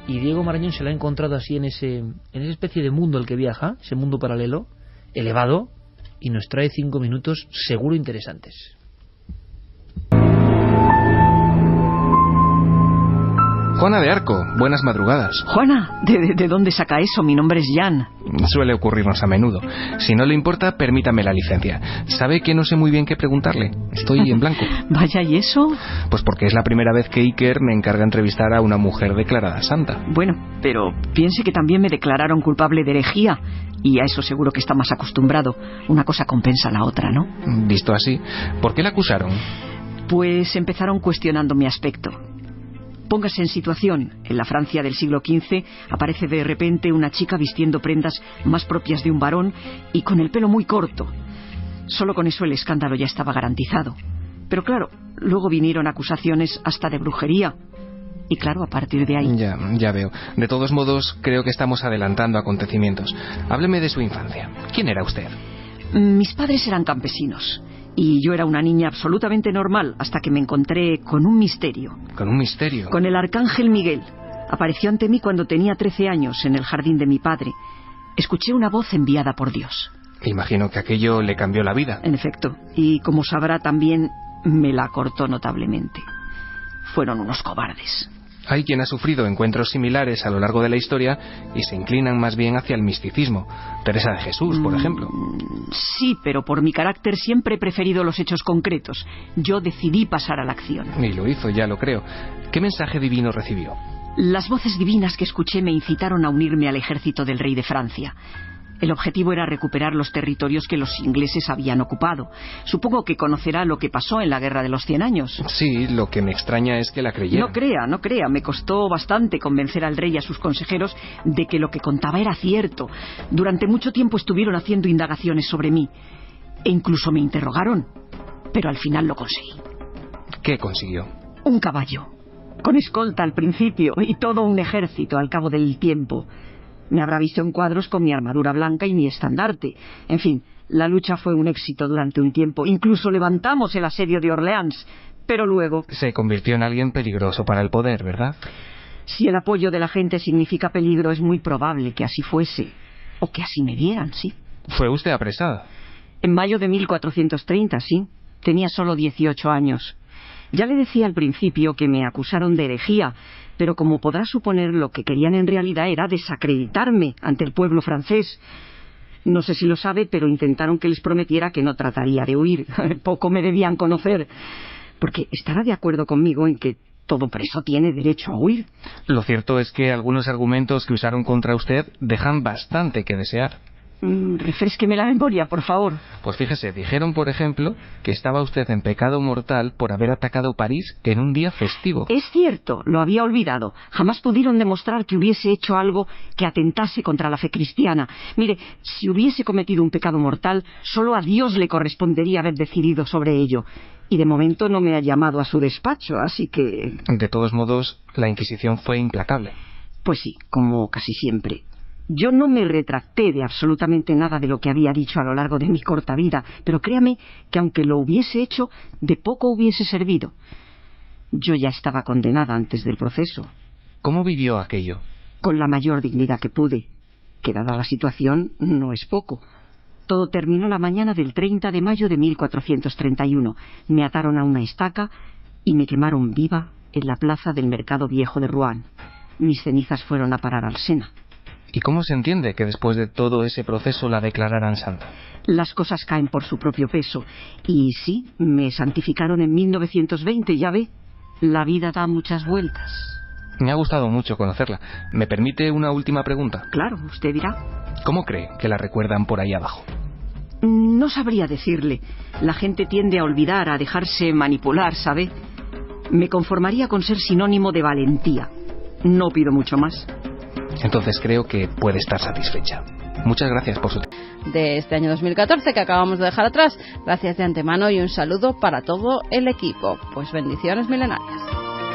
y Diego Marañón se la ha encontrado así en esa especie de mundo al que viaja, ese mundo paralelo, elevado, y nos trae 5 minutos seguro interesantes. Juana de Arco, buenas madrugadas. Juana, ¿de dónde saca eso? Mi nombre es Jan. Suele ocurrirnos a menudo. Si no le importa, permítame la licencia. ¿Sabe que no sé muy bien qué preguntarle? Estoy en blanco. Vaya, ¿y eso? Pues porque es la primera vez que Iker me encarga entrevistar a una mujer declarada santa. Bueno, pero piense que también me declararon culpable de herejía. Y a eso seguro que está más acostumbrado. Una cosa compensa a la otra, ¿no? Visto así, ¿por qué la acusaron? Pues empezaron cuestionando mi aspecto. Póngase en situación. En la Francia del siglo XV aparece de repente una chica vistiendo prendas más propias de un varón y con el pelo muy corto. Solo con eso el escándalo ya estaba garantizado. Pero claro, luego vinieron acusaciones hasta de brujería. Y claro, a partir de ahí... Ya veo. De todos modos, creo que estamos adelantando acontecimientos. Hábleme de su infancia. ¿Quién era usted? Mis padres eran campesinos. Y yo era una niña absolutamente normal hasta que me encontré con un misterio. ¿Con un misterio? Con el arcángel Miguel. Apareció ante mí cuando tenía 13 años en el jardín de mi padre. Escuché una voz enviada por Dios. Imagino que aquello le cambió la vida. En efecto. Y como sabrá también, me la cortó notablemente. Fueron unos cobardes. Hay quien ha sufrido encuentros similares a lo largo de la historia y se inclinan más bien hacia el misticismo. Teresa de Jesús, por ejemplo. Sí, pero por mi carácter siempre he preferido los hechos concretos. Yo decidí pasar a la acción. Y lo hizo, ya lo creo. ¿Qué mensaje divino recibió? Las voces divinas que escuché me incitaron a unirme al ejército del rey de Francia. El objetivo era recuperar los territorios que los ingleses habían ocupado. Supongo que conocerá lo que pasó en la Guerra de los 100 años. Sí, lo que me extraña es que la creyera. No crea. Me costó bastante convencer al rey y a sus consejeros de que lo que contaba era cierto. Durante mucho tiempo estuvieron haciendo indagaciones sobre mí. E incluso me interrogaron. Pero al final lo conseguí. ¿Qué consiguió? Un caballo. Con escolta al principio y todo un ejército al cabo del tiempo. Me habrá visto en cuadros con mi armadura blanca y mi estandarte. En fin, la lucha fue un éxito durante un tiempo. Incluso levantamos el asedio de Orleans. Pero luego... Se convirtió en alguien peligroso para el poder, ¿verdad? Si el apoyo de la gente significa peligro, es muy probable que así fuese. O que así me vieran, sí. ¿Fue usted apresada? En mayo de 1430, sí. Tenía solo 18 años. Ya le decía al principio que me acusaron de herejía, pero como podrá suponer, lo que querían en realidad era desacreditarme ante el pueblo francés. No sé si lo sabe, pero intentaron que les prometiera que no trataría de huir. Poco me debían conocer, porque estará de acuerdo conmigo en que todo preso tiene derecho a huir. Lo cierto es que algunos argumentos que usaron contra usted dejan bastante que desear. Refrésqueme la memoria, por favor. Pues fíjese, dijeron, por ejemplo, que estaba usted en pecado mortal por haber atacado París en un día festivo. Es cierto, lo había olvidado. Jamás pudieron demostrar que hubiese hecho algo que atentase contra la fe cristiana. Mire, si hubiese cometido un pecado mortal, solo a Dios le correspondería haber decidido sobre ello. Y de momento no me ha llamado a su despacho, así que... De todos modos, la Inquisición fue implacable. Pues sí, como casi siempre. Yo no me retracté de absolutamente nada de lo que había dicho a lo largo de mi corta vida, pero créame que aunque lo hubiese hecho, de poco hubiese servido. Yo ya estaba condenada antes del proceso. ¿Cómo vivió aquello? Con la mayor dignidad que pude, que dada la situación no es poco. Todo terminó la mañana del 30 de mayo de 1431. Me ataron a una estaca y me quemaron viva en la plaza del Mercado Viejo de Rouen. Mis cenizas fueron a parar al Sena. ¿Y cómo se entiende que después de todo ese proceso la declararan santa? Las cosas caen por su propio peso. Y sí, me santificaron en 1920, ya ve. La vida da muchas vueltas. Me ha gustado mucho conocerla. ¿Me permite una última pregunta? Claro, usted dirá. ¿Cómo cree que la recuerdan por ahí abajo? No sabría decirle. La gente tiende a olvidar, a dejarse manipular, ¿sabe? Me conformaría con ser sinónimo de valentía. No pido mucho más. Entonces creo que puede estar satisfecha. Muchas gracias por su tiempo. De este año 2014 que acabamos de dejar atrás. Gracias de antemano y un saludo para todo el equipo. Pues bendiciones milenarias.